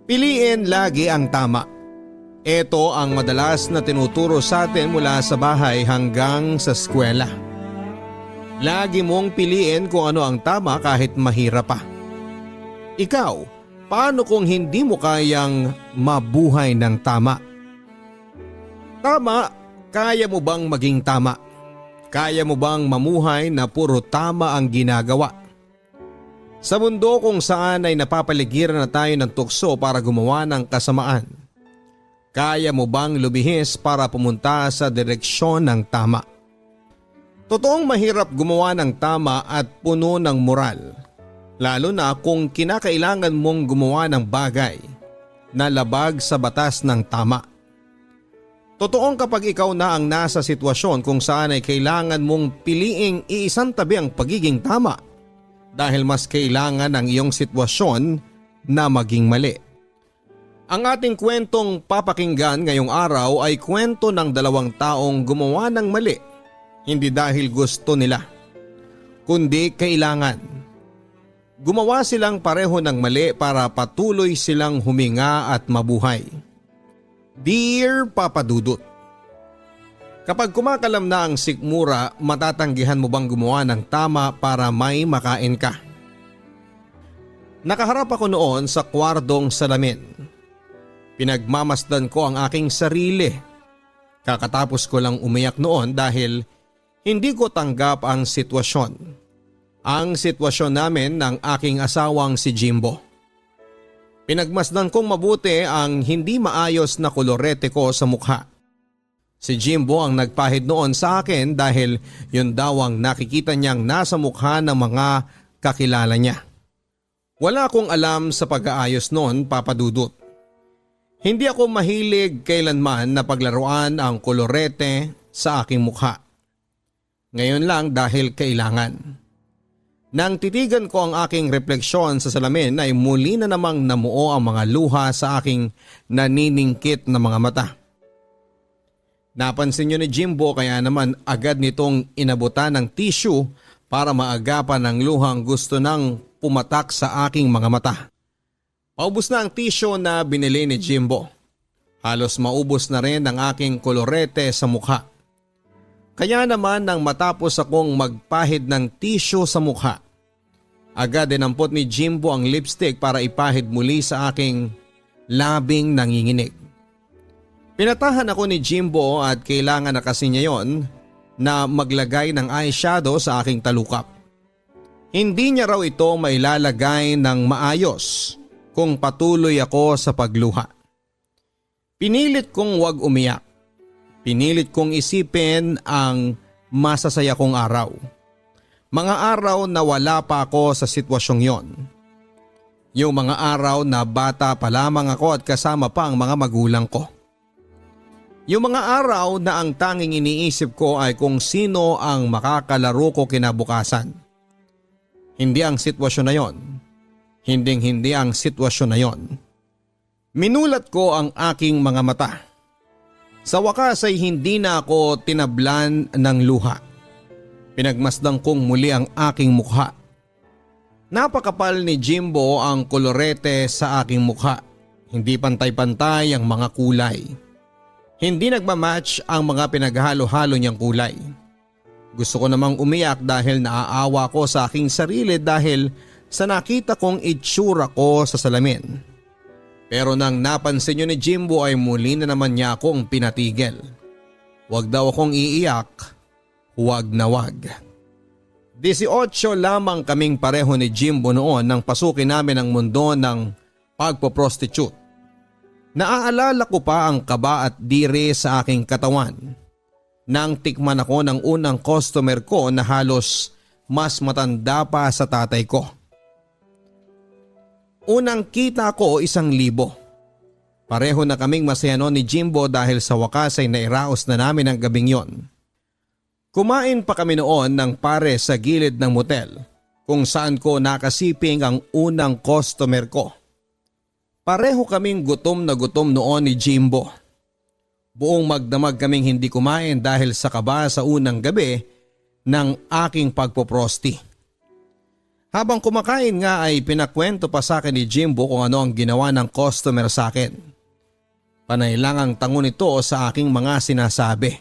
Piliin lagi ang tama. Ito ang madalas na tinuturo sa atin mula sa bahay hanggang sa eskwela. Lagi mong piliin kung ano ang tama kahit mahirap pa. Ikaw, paano kung hindi mo kayang mabuhay ng tama? Tama, kaya mo bang maging tama? Kaya mo bang mamuhay na puro tama ang ginagawa? Sa mundo kung saan ay napapaligiran na tayo ng tukso para gumawa ng kasamaan, kaya mo bang lumihis para pumunta sa direksyon ng tama? Totoong mahirap gumawa ng tama at puno ng moral, lalo na kung kinakailangan mong gumawa ng bagay na labag sa batas ng tama. Totoong kapag ikaw na ang nasa sitwasyon kung saan ay kailangan mong piliing iisantabi ang pagiging tama dahil mas kailangan ang iyong sitwasyon na maging mali. Ang ating kwentong papakinggan ngayong araw ay kwento ng dalawang taong gumawa ng mali, hindi dahil gusto nila, kundi kailangan. Gumawa silang pareho ng mali para patuloy silang huminga at mabuhay. Dear Papa Dudut, kapag kumakalam na ang sikmura, matatanggihan mo bang gumawa ng tama para may makain ka? Nakaharap ako noon sa kwardong salamin. Pinagmamasdan ko ang aking sarili. Kakatapos ko lang umiyak noon dahil hindi ko tanggap ang sitwasyon. Ang sitwasyon namin ng aking asawang si Jimbo. Pinagmasdan kong mabuti ang hindi maayos na kolorete ko sa mukha. Si Jimbo ang nagpahid noon sa akin dahil yun daw ang nakikita niyang nasa mukha ng mga kakilala niya. Wala akong alam sa pag-aayos noon, Papa Dudut. Hindi ako mahilig kailanman na paglaruan ang kolorete sa aking mukha. Ngayon lang dahil kailangan. Nang titigan ko ang aking refleksyon sa salamin ay muli na namang namuo ang mga luha sa aking naniningkit na mga mata. Napansin niyo ni Jimbo kaya naman agad nitong inabutan ng tissue para maagapan ng luhang gusto nang pumatak sa aking mga mata. Paubos na ang tissue na binili ni Jimbo. Halos maubos na rin ang aking kolorete sa mukha. Kaya naman nang matapos akong magpahid ng tissue sa mukha, agad dinampot ni Jimbo ang lipstick para ipahid muli sa aking labing nanginginig. Pinatahan ako ni Jimbo at kailangan na kasi niya yon na maglagay ng eyeshadow sa aking talukap. Hindi niya raw ito mailalagay ng maayos kung patuloy ako sa pagluha. Pinilit kong wag umiyak. Pinilit kong isipin ang masasaya kong araw. Mga araw na wala pa ako sa sitwasyong yon. Yung mga araw na bata pa lamang ako at kasama pa ang mga magulang ko. Yung mga araw na ang tanging iniisip ko ay kung sino ang makakalaro ko kinabukasan. Hindi ang sitwasyon na yon. Hinding-hindi ang sitwasyon na yon. Minulat ko ang aking mga mata. Sa wakas ay hindi na ako tinablan ng luha. Pinagmasdan kong muli ang aking mukha. Napakapal ni Jimbo ang kolorete sa aking mukha. Hindi pantay-pantay ang mga kulay. Hindi nagmamatch ang mga pinaghalo-halo niyang kulay. Gusto ko namang umiyak dahil naaawa ko sa aking sarili dahil sa nakita kong itsura ko sa salamin. Pero nang napansin niyo ni Jimbo ay muli na naman niya akong pinatigil. Huwag daw akong iiyak, huwag na huwag. 18 lamang kaming pareho ni Jimbo noon nang pasukin namin ang mundo ng pagpo-prostitute. Naaalala ko pa ang kaba at diri sa aking katawan. Nang tikman ako ng unang customer ko na halos mas matanda pa sa tatay ko. Unang kita ko 1,000. Pareho na kaming masaya noon ni Jimbo dahil sa wakas ay nairaos na namin ang gabing yon. Kumain pa kami noon ng pare sa gilid ng motel kung saan ko nakasiping ang unang customer ko. Pareho kaming gutom na gutom noon ni Jimbo. Buong magdamag kaming hindi kumain dahil sa kaba sa unang gabi ng aking pagpoprosti. Habang kumakain nga ay pinakwento pa sa akin ni Jimbo kung ano ang ginawa ng customer sa akin. Panay lang ang tango nito sa aking mga sinasabi.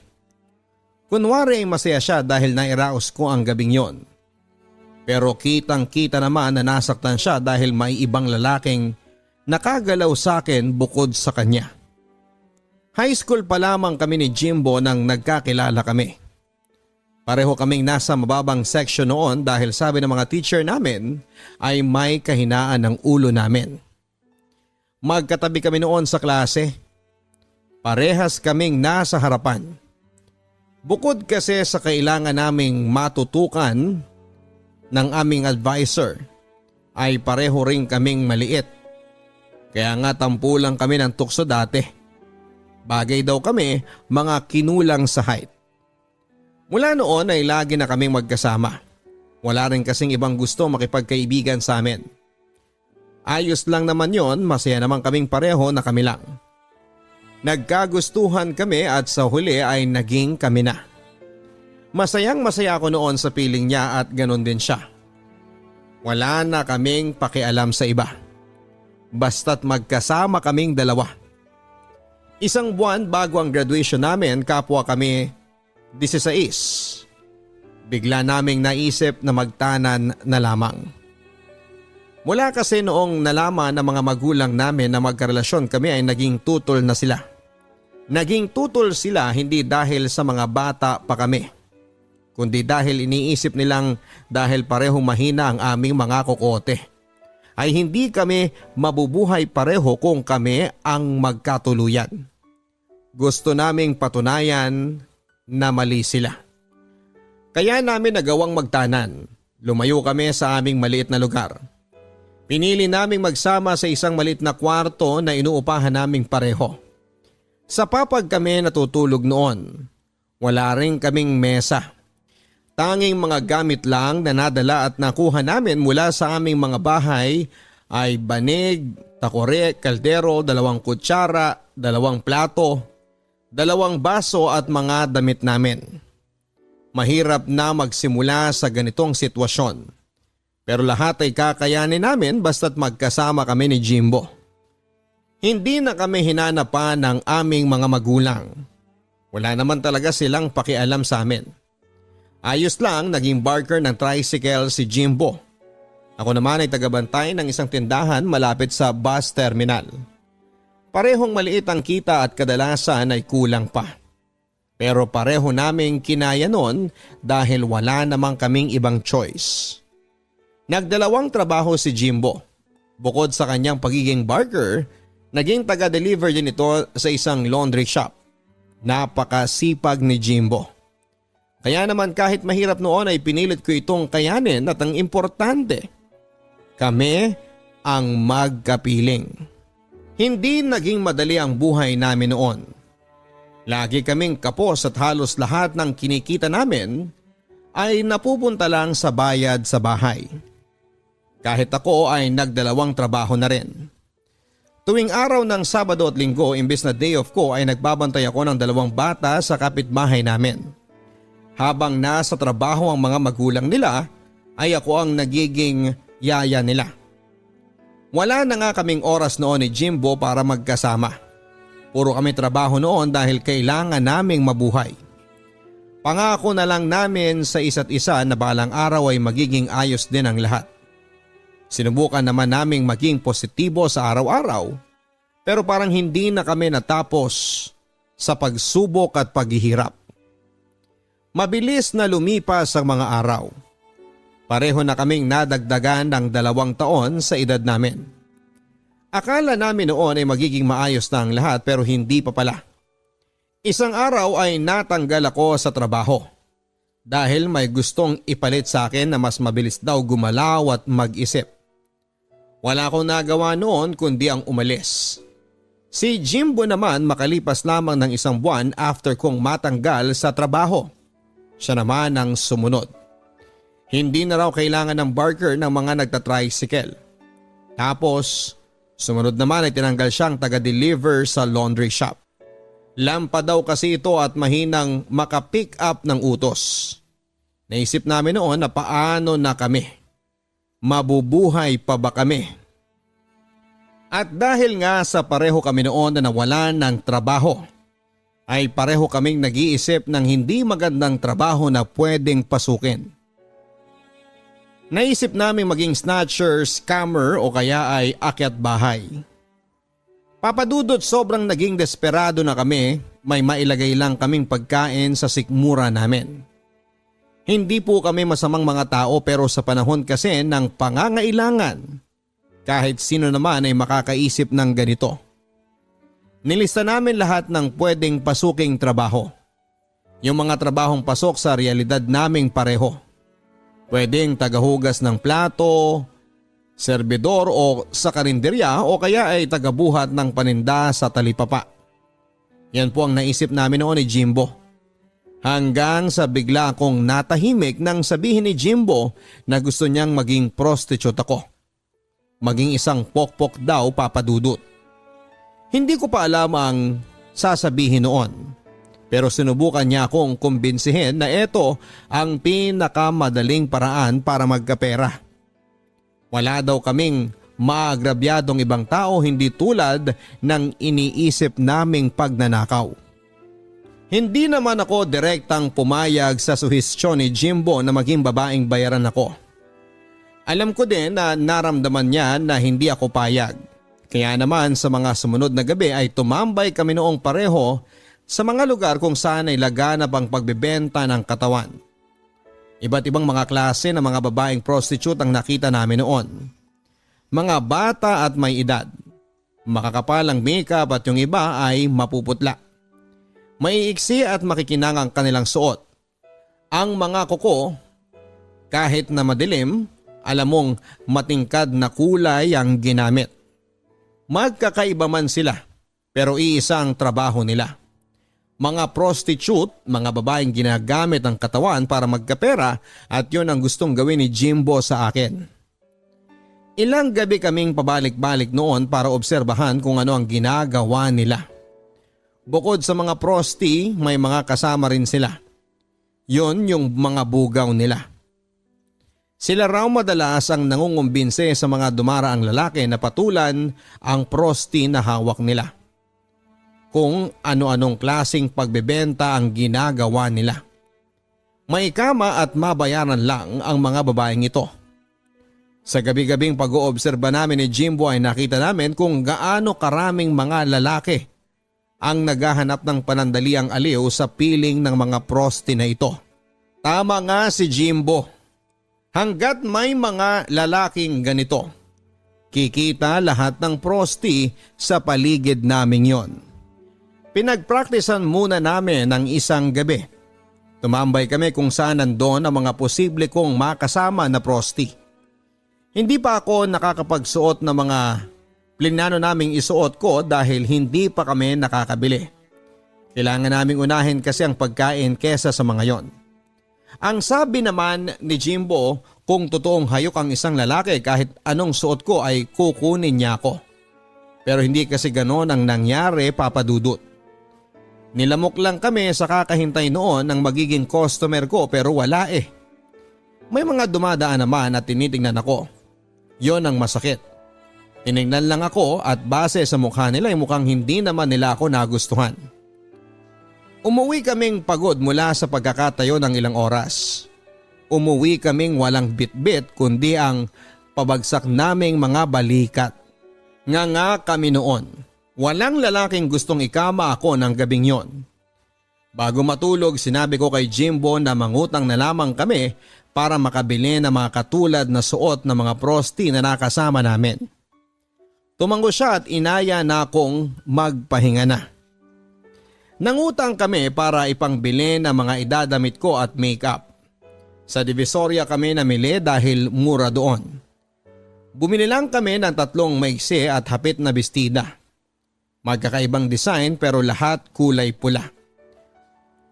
Kunwari ay masaya siya dahil nairaos ko ang gabing yon. Pero kitang kita naman na nasaktan siya dahil may ibang lalaking nakagalaw sa akin bukod sa kanya. High school pa lamang kami ni Jimbo nang nagkakilala kami. Pareho kaming nasa mababang section noon dahil sabi ng mga teacher namin ay may kahinaan ng ulo namin. Magkatabi kami noon sa klase. Parehas kaming nasa harapan. Bukod kasi sa kailangan naming matutukan ng aming advisor ay pareho rin kaming maliit. Kaya nga tampulang kami ng tukso dati. Bagay daw kami mga kinulang sa height. Mula noon ay lagi na kaming magkasama. Wala rin kasing ibang gusto makipagkaibigan sa amin. Ayos lang naman yon, masaya naman kaming pareho na kami lang. Nagkagustuhan kami at sa huli ay naging kami na. Masayang masaya ako noon sa piling niya at ganon din siya. Wala na kaming pakialam sa iba. Basta't magkasama kaming dalawa. Isang buwan bago ang graduation namin, kapwa kami 16. Bigla naming naisip na magtanan na lamang. Mula kasi noong nalaman ng mga magulang namin na magkarelasyon kami ay naging tutol na sila. Naging tutol sila hindi dahil sa mga bata pa kami, kundi dahil iniisip nilang dahil parehong mahina ang aming mga kokote, ay hindi kami mabubuhay pareho kung kami ang magkatuluyan. Gusto naming patunayan na mali sila. Kaya namin nagawang magtanan. Lumayo kami sa aming maliit na lugar. Pinili naming magsama sa isang maliit na kwarto na inuupahan naming pareho. Sa papag kami natutulog noon. Wala rin kaming mesa. Tanging mga gamit lang na nadala at nakuha namin mula sa aming mga bahay ay banig, takore, kaldero, 2 kutsara, 2 plato, 2 baso at mga damit namin. Mahirap na magsimula sa ganitong sitwasyon. Pero lahat ay kakayanin namin basta't magkasama kami ni Jimbo. Hindi na kami hinanapan ng aming mga magulang. Wala naman talaga silang pakialam sa amin. Ayos lang, naging barker ng tricycle si Jimbo. Ako naman ay tagabantay ng isang tindahan malapit sa bus terminal. Parehong maliit ang kita at kadalasan ay kulang pa. Pero pareho naming kinaya noon dahil wala namang kaming ibang choice. Nagdalawang trabaho si Jimbo. Bukod sa kanyang pagiging barker, naging taga-deliver din ito sa isang laundry shop. Napakasipag ni Jimbo. Kaya naman kahit mahirap noon ay pinilit ko itong kayanin at ang importante, kami ang magkapiling. Hindi naging madali ang buhay namin noon. Lagi kaming kapos at halos lahat ng kinikita namin ay napupunta lang sa bayad sa bahay. Kahit ako ay nagdalawang trabaho na rin. Tuwing araw ng Sabado at Linggo, imbes na day off ko ay nagbabantay ako ng 2 bata sa kapitbahay namin. Habang nasa trabaho ang mga magulang nila ay ako ang nagiging yaya nila. Wala na nga kaming oras noon ni Jimbo para magkasama. Puro kami trabaho noon dahil kailangan naming mabuhay. Pangako na lang namin sa isa't isa na balang araw ay magiging ayos din ang lahat. Sinubukan naman naming maging positibo sa araw-araw, pero parang hindi na kami natapos sa pagsubok at paghihirap. Mabilis na lumipas ang mga araw. Pareho na kaming nadagdagan ng 2 taon sa edad namin. Akala namin noon ay magiging maayos na ang lahat pero hindi pa pala. Isang araw ay natanggal ako sa trabaho dahil may gustong ipalit sa akin na mas mabilis daw gumalaw at mag-isip. Wala akong nagawa noon kundi ang umalis. Si Jimbo naman makalipas lamang ng 1 buwan after kong matanggal sa trabaho. Siya naman ang sumunod. Hindi na raw kailangan ng barker ng mga nagtatricycle. Tapos sumunod naman ay tinanggal siyang taga-deliver sa laundry shop. Lampa daw kasi ito at mahinang makapick up ng utos. Naisip namin noon na paano na kami. mabubuhay pa ba kami? At dahil nga sa pareho kami noon na nawalan ng trabaho, ay pareho kaming nag-iisip ng hindi magandang trabaho na pwedeng pasukin. Naisip namin maging snatcher, scammer o kaya ay akyat bahay. Papadudot sobrang naging desperado na kami, may mailagay lang kaming pagkain sa sikmura namin. Hindi po kami masamang mga tao pero sa panahon kasi ng pangangailangan, kahit sino naman ay makakaisip ng ganito. Nilista namin lahat ng pwedeng pasuking trabaho. Yung mga trabahong pasok sa realidad naming pareho. Pwedeng tagahugas ng plato, serbidor o sa karinderya o kaya ay tagabuhat ng paninda sa talipapa. Yan po ang naisip namin noon ni Jimbo. Hanggang sa bigla akong natahimik nang sabihin ni Jimbo na gusto niyang maging prostitute ako. Maging isang pokpok daw, Papadudot. Hindi ko pa alam ang sasabihin noon. Pero sinubukan niya akong kumbinsihin na ito ang pinakamadaling paraan para magkapera. Wala daw kaming maagrabyadong ibang tao hindi tulad ng iniisip naming pagnanakaw. Hindi naman ako direktang pumayag sa suhestyon ni Jimbo na maging babaeng bayaran ako. Alam ko din na naramdaman niya na hindi ako payag. Kaya naman sa mga sumunod na gabi ay tumambay kami noong pareho sa mga lugar kung saan ay laganap ang pagbebenta ng katawan. Iba't ibang mga klase ng mga babaeng prostitute ang nakita namin noon. Mga bata at may edad. Makakapal ang makeup at yung iba ay mapuputla. Maiiksi at makikinang ang kanilang suot. Ang mga kuko, kahit na madilim, alam mong matingkad na kulay ang ginamit. Magkakaiba man sila pero iisa ang trabaho nila. Mga prostitute, mga babaeng ginagamit ang katawan para magkapera at yun ang gustong gawin ni Jimbo sa akin. Ilang gabi kaming pabalik-balik noon para obserbahan kung ano ang ginagawa nila. Bukod sa mga prosti, may mga kasama rin sila. Yun yung mga bugaw nila. Sila raw madalas ang nangungumbinse sa mga dumaraang lalaki na patulan ang prosti na hawak nila. Kung ano-anong klaseng pagbebenta ang ginagawa nila. May kama at mabayaran lang ang mga babaeng ito. Sa gabi-gabing pag-oobserba namin ni Jimbo ay nakita namin kung gaano karaming mga lalaki ang naghahanap ng panandaliang aliw sa piling ng mga prosti na ito. Tama nga si Jimbo. Hanggat may mga lalaking ganito, kikita lahat ng prosti sa paligid naming yon. Pinagpraktisan muna namin ng isang gabi. Tumambay kami kung saan nandoon ang mga posible kong makasama na prosti. Hindi pa ako nakakapagsuot ng mga plinano naming isuot ko dahil hindi pa kami nakakabili. Kailangan naming unahin kasi ang pagkain kesa sa mga yon. Ang sabi naman ni Jimbo, kung totoong hayok ang isang lalaki kahit anong suot ko ay kukunin niya ako. Pero hindi kasi ganoon ang nangyari, Papadudot. Nilamok lang kami sa kakahintay noon ng magiging customer ko pero wala eh. May mga dumadaan naman at tinitingnan ako. Yon ang masakit. Tinignan lang ako at base sa mukha nila ay mukhang hindi naman nila ako nagustuhan. Umuwi kaming pagod mula sa pagkakatayo ng ilang oras. Umuwi kaming walang bitbit kundi ang pabagsak naming mga balikat. Nga kami noon. Walang lalaking gustong ikama ako ng gabing yon. Bago matulog sinabi ko kay Jimbo na mangutang na lamang kami para makabili ng mga katulad na suot ng mga prosti na nakasama namin. Tumango siya at inaya na akong magpahinga na. Nangutang kami para ipangbili ng mga idadamit ko at makeup. Sa Divisoria kami namili dahil mura doon. Bumili lang kami ng 3 maiksi at hapit na bestida. Magkakaibang design pero lahat kulay pula.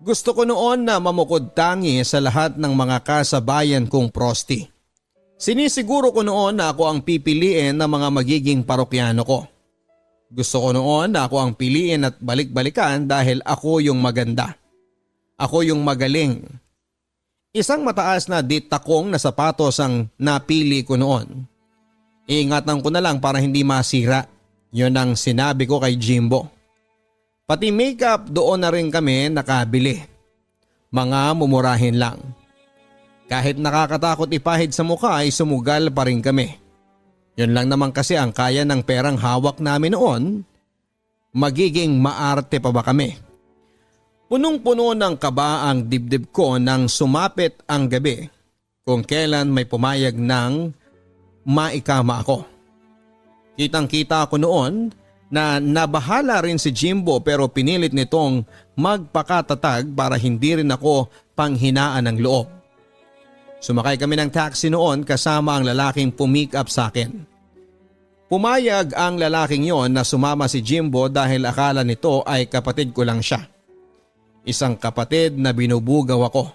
Gusto ko noon na mamukod tangi sa lahat ng mga kasabayan kong prosti. Sinisiguro ko noon na ako ang pipiliin ng mga magiging parokyano ko. Gusto ko noon na ako ang piliin at balik-balikan dahil ako yung maganda. Ako yung magaling. Isang mataas na ditakong na sapatos ang napili ko noon. Iingatan ko na lang para hindi masira. Yun ang sinabi ko kay Jimbo. Pati makeup doon na rin kami nakabili. Mga mumurahin lang. Kahit nakakatakot ipahid sa mukha ay sumugal pa rin kami. Yun lang naman kasi ang kaya ng perang hawak namin noon. Magiging maarte pa ba kami? Punong-puno ng kaba ang dibdib ko nang sumapit ang gabi kung kailan may pumayag ng maikama ako. Kitang-kita ko noon na nabahala rin si Jimbo pero pinilit nitong magpakatatag para hindi rin ako panghinaan ng loob. Sumakay kami ng taxi noon kasama ang lalaking pumick up sa akin. Pumayag ang lalaking yon na sumama si Jimbo dahil akala nito ay kapatid ko lang siya. Isang kapatid na binubugaw ako.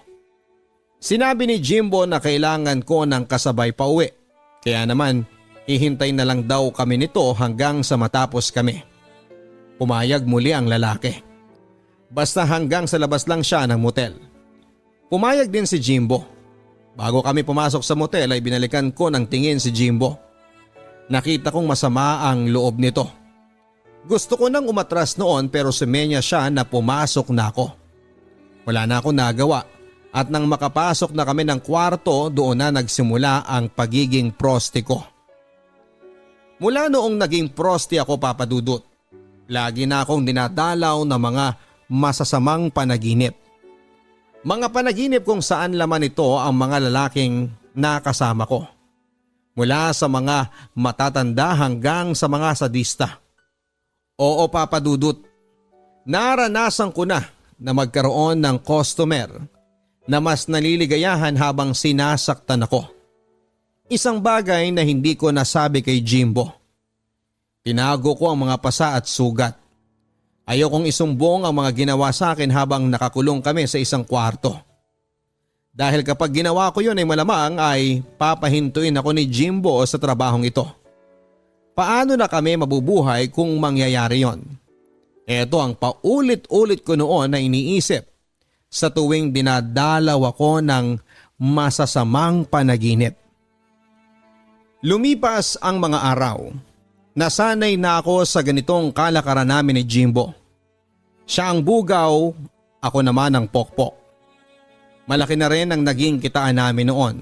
Sinabi ni Jimbo na kailangan ko ng kasabay pa uwi. Kaya naman hihintay na lang daw kami nito hanggang sa matapos kami. Pumayag muli ang lalaki. Basta hanggang sa labas lang siya ng motel. Pumayag din si Jimbo. Bago kami pumasok sa motel ay binalikan ko ng tingin si Jimbo. Nakita kong masama ang loob nito. Gusto ko nang umatras noon pero sumenya siya na pumasok na ako. Wala na akong nagawa at nang makapasok na kami ng kwarto doon na nagsimula ang pagiging prosti ko. Mula noong naging prosti ako, Papa Dudut, lagi na akong dinadalaw ng mga masasamang panaginip. Mga panaginip kung saan laman ito ang mga lalaking nakasama ko. Mula sa mga matatanda hanggang sa mga sadista. Oo, Papa Dudut, naranasan ko na magkaroon ng customer na mas naliligayahan habang sinasaktan ako. Isang bagay na hindi ko nasabi kay Jimbo. Tinago ko ang mga pasa at sugat. Ayokong isumbong ang mga ginawa sa akin habang nakakulong kami sa isang kwarto. Dahil kapag ginawa ko yun ay malamang ay papahintuin ako ni Jimbo sa trabahong ito. Paano na kami mabubuhay kung mangyayari yon? Ito ang paulit-ulit ko noon na iniisip sa tuwing dinadalaw ako ng masasamang panaginip. Lumipas ang mga araw. Nasanay na ako sa ganitong kalakaran namin ni Jimbo. Siya ang bugaw, ako naman ang pokpok. Malaki na rin ang naging kitaan namin noon.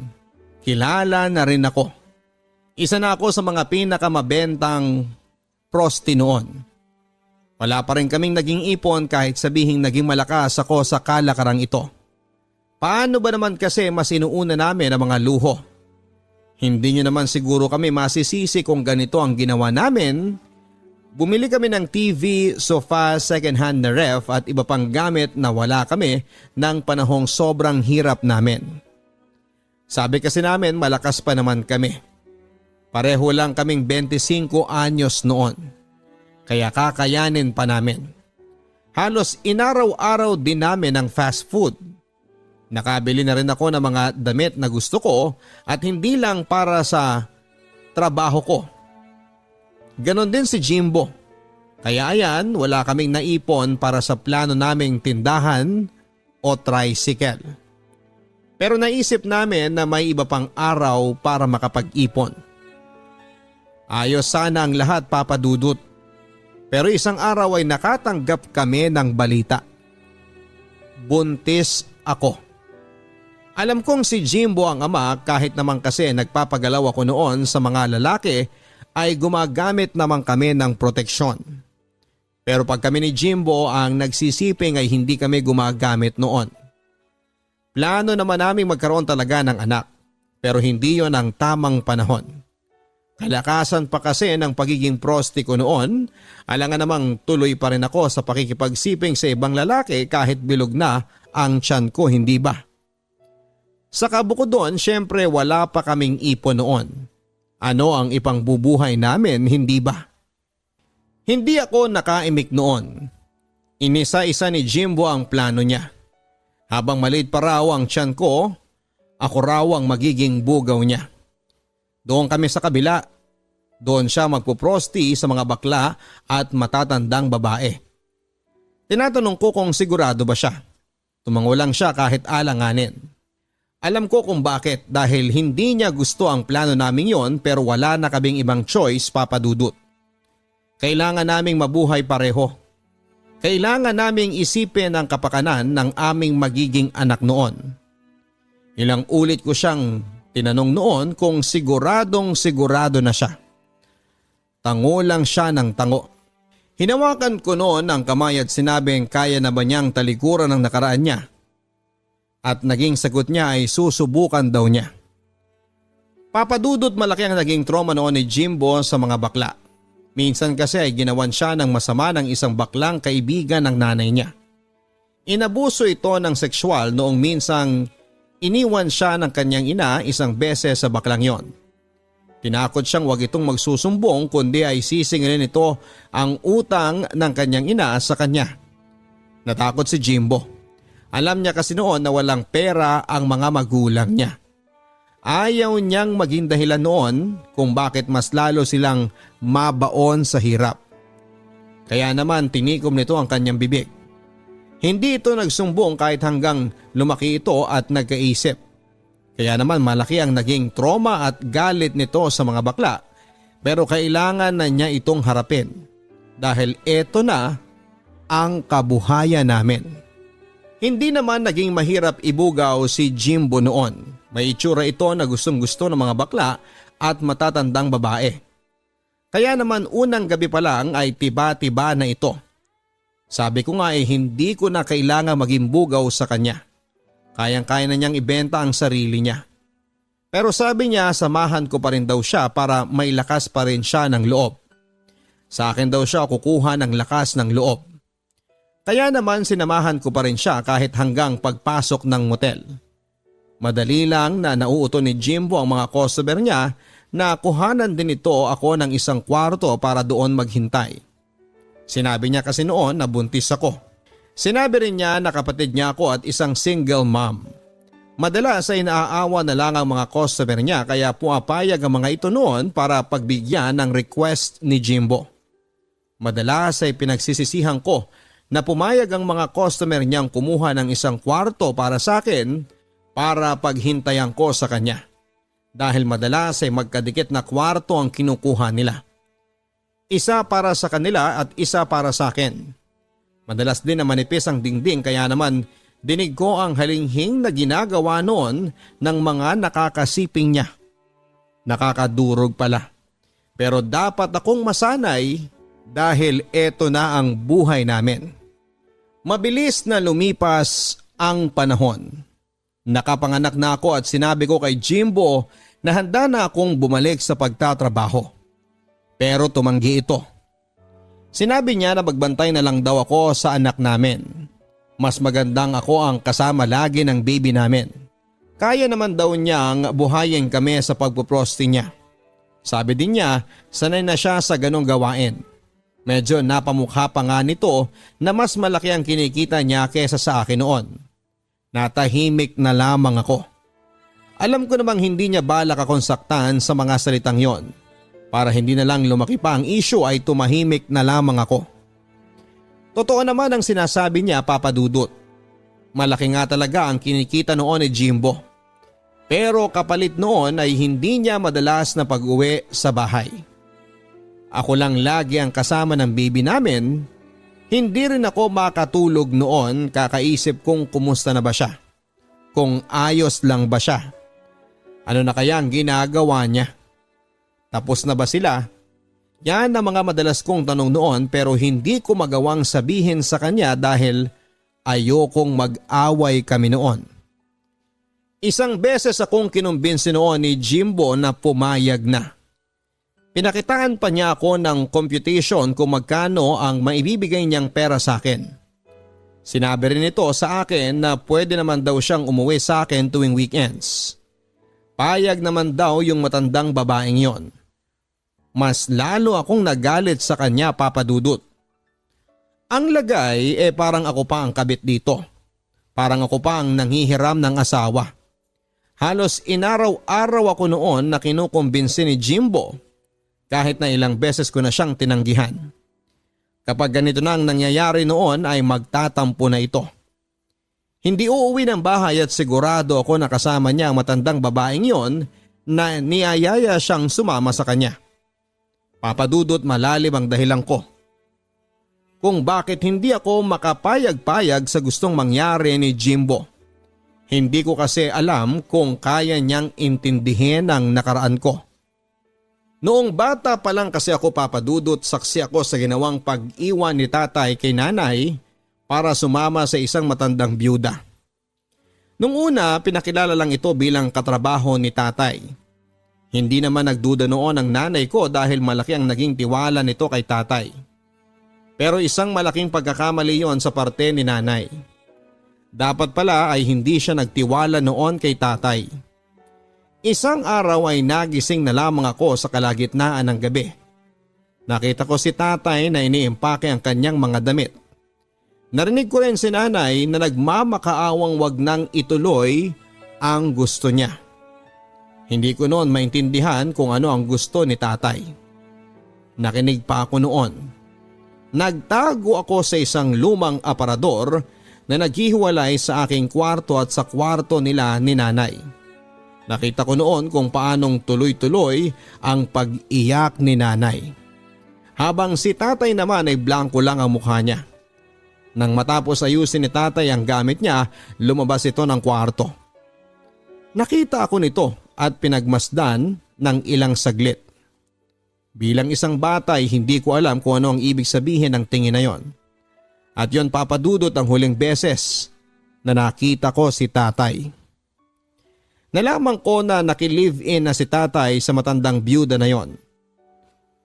Kilala na rin ako. Isa na ako sa mga pinakamabentang prosti noon. Wala pa rin kaming naging ipon kahit sabihing naging malakas ako sa kalakarang ito. Paano ba naman kasi mas inuuna namin ang mga luho? Hindi nyo naman siguro kami masisisi kung ganito ang ginawa namin. Bumili kami ng TV, sofa, second hand na ref at iba pang gamit na wala kami ng panahong sobrang hirap namin. Sabi kasi namin malakas pa naman kami. Pareho lang kaming 25 anyos noon. Kaya kakayanin pa namin. Halos inaraw-araw din namin ng fast food. Nakabili na rin ako ng mga damit na gusto ko at hindi lang para sa trabaho ko. Ganon din si Jimbo. Kaya ayan, wala kaming naipon para sa plano naming tindahan o tricycle. Pero naisip namin na may iba pang araw para makapag-ipon. Ayos sana ang lahat, Papa Dudut. Pero isang araw ay nakatanggap kami ng balita. Buntis ako. Alam kong si Jimbo ang ama kahit naman kasi nagpapagalaw ako noon sa mga lalaki ay gumagamit naman kami ng proteksyon. Pero pag kami ni Jimbo ang nagsisiping ay hindi kami gumagamit noon. Plano naman naming magkaroon talaga ng anak pero hindi yon ang tamang panahon. Kalakasan pa kasi ng pagiging prosti ko noon, alangan namang tuloy pa rin ako sa pakikipagsiping sa ibang lalaki kahit bilog na ang tiyan ko, hindi ba? Saka bukod doon, syempre wala pa kaming ipon noon. Ano ang ipangbubuhay namin, hindi ba? Hindi ako nakaimik noon. Inisa-isa ni Jimbo ang plano niya. Habang maliit pa raw ang tiyan ko, ako raw ang magiging bugaw niya. Doon kami sa kabila. Doon siya magpuprosti sa mga bakla at matatandang babae. Tinatanong ko kung sigurado ba siya. Tumango lang siya kahit alanganin. Alam ko kung bakit, dahil hindi niya gusto ang plano naming yon, pero wala na kaming ibang choice, Papa Dudut. Kailangan naming mabuhay pareho. Kailangan naming isipin ang kapakanan ng aming magiging anak noon. Ilang ulit ko siyang tinanong noon kung siguradong sigurado na siya. Tango lang siya ng tango. Hinawakan ko noon ang kamay at sinabing kaya na ba niyang talikuran ang nakaraan niya. At naging sagot niya ay susubukan daw niya. Papadudot, malaki ang naging trauma noon ni Jimbo sa mga bakla. Minsan kasi ay ginawan siya ng masama ng isang baklang kaibigan ng nanay niya. Inabuso ito ng sexual noong minsang iniwan siya ng kanyang ina isang beses sa baklang yon. Tinakot siyang wag itong magsusumbong kundi ay sisingilin ito ang utang ng kanyang ina sa kanya. Natakot si Jimbo. Alam niya kasi noon na walang pera ang mga magulang niya. Ayaw niyang maging dahilan noon kung bakit mas lalo silang mabaon sa hirap. Kaya naman tinikom nito ang kanyang bibig. Hindi ito nagsumbong kahit hanggang lumaki ito at nagkaisip. Kaya naman malaki ang naging trauma at galit nito sa mga bakla, pero kailangan na niya itong harapin dahil eto na ang kabuhayan namin. Hindi naman naging mahirap ibugaw si Jimbo noon. May itsura ito na gustong-gusto ng mga bakla at matatandang babae. Kaya naman unang gabi pa lang ay tiba-tiba na ito. Sabi ko nga hindi ko na kailangan maging bugaw sa kanya. Kayang-kaya na niyang ibenta ang sarili niya. Pero sabi niya samahan ko pa rin daw siya para may lakas pa rin siya ng loob. Sa akin daw siya kukuha ng lakas ng loob. Kaya naman sinamahan ko pa rin siya kahit hanggang pagpasok ng motel. Madali lang na nauuto ni Jimbo ang mga customer niya na kuhanan din ito ako ng isang kwarto para doon maghintay. Sinabi niya kasi noon na buntis ako. Sinabi rin niya na kapatid niya ako at isang single mom. Madalas ay naaawa na lang ang mga customer niya kaya puapayag ang mga ito noon para pagbigyan ng request ni Jimbo. Madalas ay pinagsisisihan ko na pumayag ang mga customer niyang kumuha ng isang kwarto para sa akin para paghintayan ko sa kanya. Dahil madalas ay magkadikit na kwarto ang kinukuha nila. Isa para sa kanila at isa para sa akin. Madalas din na manipis ang dingding kaya naman dinig ko ang halinghing na ginagawa noon ng mga nakakasiping niya. Nakakadurog pala. Pero dapat akong masanay dahil eto na ang buhay namin. Mabilis na lumipas ang panahon. Nakapanganak na ako at sinabi ko kay Jimbo na handa na akong bumalik sa pagtatrabaho. Pero tumanggi ito. Sinabi niya na magbantay na lang daw ako sa anak namin. Mas magandang ako ang kasama lagi ng baby namin. Kaya naman daw niyang buhayin kami sa pagpuprosti niya. Sabi din niya sanay na siya sa ganong gawain. Medyo napamukha pa nga nito na mas malaki ang kinikita niya kesa sa akin noon. Natahimik na lamang ako. Alam ko namang hindi niya balak akong saktan sa mga salitang yon. Para hindi na lang lumaki pa ang issue ay tumahimik na lamang ako. Totoo naman ang sinasabi niya, Papa Dudut. Malaki nga talaga ang kinikita noon ni Jimbo. Pero kapalit noon ay hindi niya madalas na pag-uwi sa bahay. Ako lang lagi ang kasama ng baby namin. Hindi rin ako makatulog noon kakaisip kung kumusta na ba siya. Kung ayos lang ba siya. Ano na kaya ang ginagawa niya? Tapos na ba sila? Yan ang mga madalas kong tanong noon pero hindi ko magawang sabihin sa kanya dahil ayokong mag-away kami noon. Isang beses akong kinumbinsi noon ni Jimbo na pumayag na. Pinakitaan pa niya ako ng computation kung magkano ang maibibigay niyang pera sa akin. Sinabi rin ito sa akin na pwede naman daw siyang umuwi sa akin tuwing weekends. Payag naman daw yung matandang babaeng yon. Mas lalo akong nagalit sa kanya, Papa Dudut. Ang lagay parang ako pa ang kabit dito. Parang ako pa ang nanghihiram ng asawa. Halos inaraw-araw ako noon na kinukumbinsi ni Jimbo kahit na ilang beses ko na siyang tinanggihan. Kapag ganito na ang nangyayari noon ay magtatampo na ito. Hindi uuwi ng bahay at sigurado ako na kasama niya ang matandang babaeng yon na niyayaya siyang sumama sa kanya. Papadudot malalim ang dahilan ko kung bakit hindi ako makapayag-payag sa gustong mangyari ni Jimbo. Hindi ko kasi alam kung kaya niyang intindihin ang nakaraan ko. Noong bata pa lang kasi ako, papadudot, saksi ako sa ginawang pag-iwan ni tatay kay nanay para sumama sa isang matandang byuda. Nung una, pinakilala lang ito bilang katrabaho ni tatay. Hindi naman nagduda noon ang nanay ko dahil malaki ang naging tiwala nito kay tatay. Pero isang malaking pagkakamali yon sa parte ni nanay. Dapat pala ay hindi siya nagtiwala noon kay tatay. Isang araw ay nagising na lamang ako sa kalagitnaan ng gabi. Nakita ko si tatay na iniimpake ang kanyang mga damit. Narinig ko rin si nanay na nagmamakaawang wag nang ituloy ang gusto niya. Hindi ko noon maintindihan kung ano ang gusto ni tatay. Nakinig pa ako noon. Nagtago ako sa isang lumang aparador na naghihiwalay sa aking kwarto at sa kwarto nila ni nanay. Nakita ko noon kung paanong tuloy-tuloy ang pag-iyak ni nanay. Habang si tatay naman ay blanko lang ang mukha niya. Nang matapos ayusin ni tatay ang gamit niya, lumabas ito ng kwarto. Nakita ako nito at pinagmasdan ng ilang saglit. Bilang isang bata ay hindi ko alam kung ano ang ibig sabihin ng tingin na yon. At yon, papadudot, ang huling beses na nakita ko si tatay. Nalaman ko na nakilive-in na si tatay sa matandang byuda na yon.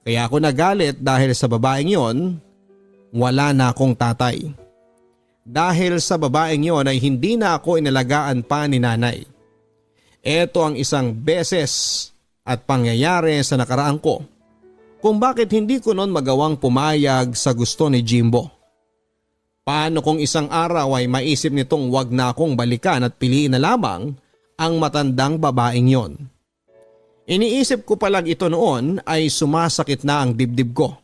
Kaya ako nagalit dahil sa babaeng yon, wala na akong tatay. Dahil sa babaeng yon ay hindi na ako inalagaan pa ni nanay. Ito ang isang beses at pangyayari sa nakaraan ko kung bakit hindi ko noon magawang pumayag sa gusto ni Jimbo. Paano kung isang araw ay maisip nitong wag na akong balikan at piliin na lamang ang matandang babaeng yon? Iniisip ko pa lang ito noon ay sumasakit na ang dibdib ko.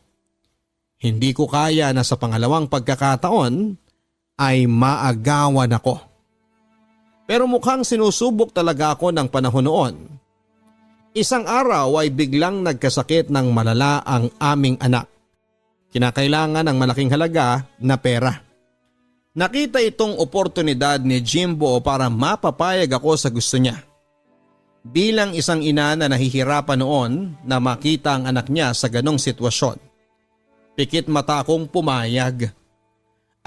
Hindi ko kaya na sa pangalawang pagkakataon ay maagawan ako. Pero mukhang sinusubok talaga ako ng panahon noon. Isang araw ay biglang nagkasakit ng malala ang aming anak. Kinakailangan ng malaking halaga na pera. Nakita itong oportunidad ni Jimbo para mapapayag ako sa gusto niya. Bilang isang ina na nahihirapan noon na makita ang anak niya sa ganong sitwasyon, pikit mata akong pumayag.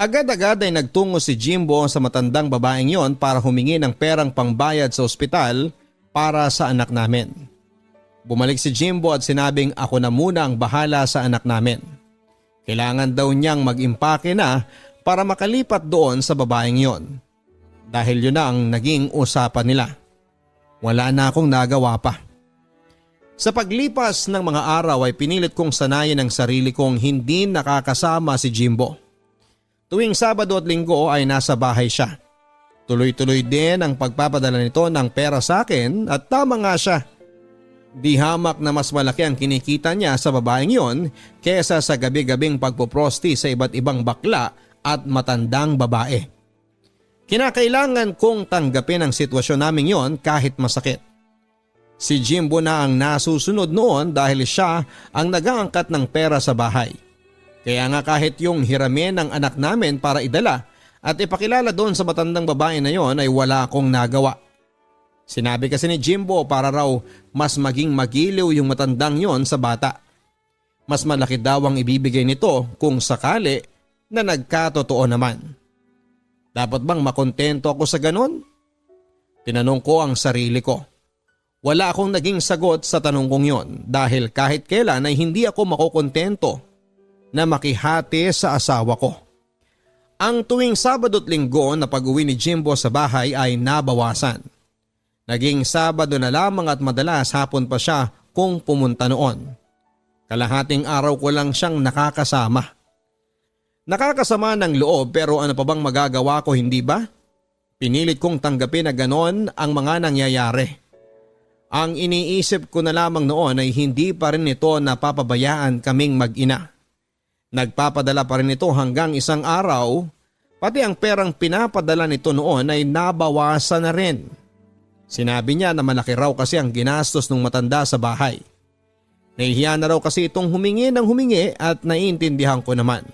Agad-agad ay nagtungo si Jimbo sa matandang babaeng yon para humingi ng perang pangbayad sa ospital para sa anak namin. Bumalik si Jimbo at sinabing ako na muna ang bahala sa anak namin. Kailangan daw niyang mag-impake na para makalipat doon sa babaeng yon. Dahil yun na ang naging usapan nila. Wala na akong nagawa pa. Sa paglipas ng mga araw ay pinilit kong sanayin ang sarili kong hindi nakakasama si Jimbo. Tuwing Sabado at Linggo ay nasa bahay siya. Tuloy-tuloy din ang pagpapadala nito ng pera sa akin at tama nga siya. Di hamak na mas malaki ang kinikita niya sa babaeng yon kesa sa gabi-gabing pagpoprosti sa iba't ibang bakla at matandang babae. Kinakailangan kong tanggapin ang sitwasyon namin yon kahit masakit. Si Jimbo na ang nasusunod noon dahil siya ang nag-aangkat ng pera sa bahay. Kaya nga kahit yung hiramin ng anak namin para idala at ipakilala doon sa matandang babae na yon ay wala akong nagawa. Sinabi kasi ni Jimbo para raw mas maging magiliw yung matandang yon sa bata. Mas malaki daw ang ibibigay nito kung sakali na nagkatotoo naman. Dapat bang makontento ako sa ganon? Tinanong ko ang sarili ko. Wala akong naging sagot sa tanong kong yon dahil kahit kailan ay hindi ako makokontento na makihati sa asawa ko. Ang tuwing Sabado at Linggo na pag-uwi ni Jimbo sa bahay ay nabawasan. Naging Sabado na lamang at madalas hapon pa siya kung pumunta noon. Kalahating araw ko lang siyang nakakasama. Nakakasama ng loob pero ano pa bang magagawa ko, hindi ba? Pinilit kong tanggapin na ganon ang mga nangyayari. Ang iniisip ko na lamang noon ay hindi pa rin ito napapabayaan kaming mag-ina. Nagpapadala pa rin ito hanggang isang araw Pati ang perang pinapadala nito noon ay nabawasan na rin. Sinabi niya na malaki raw kasi ang ginastos ng matanda sa bahay. Nahihiya na raw kasi itong humingi ng humingi at naiintindihan ko naman.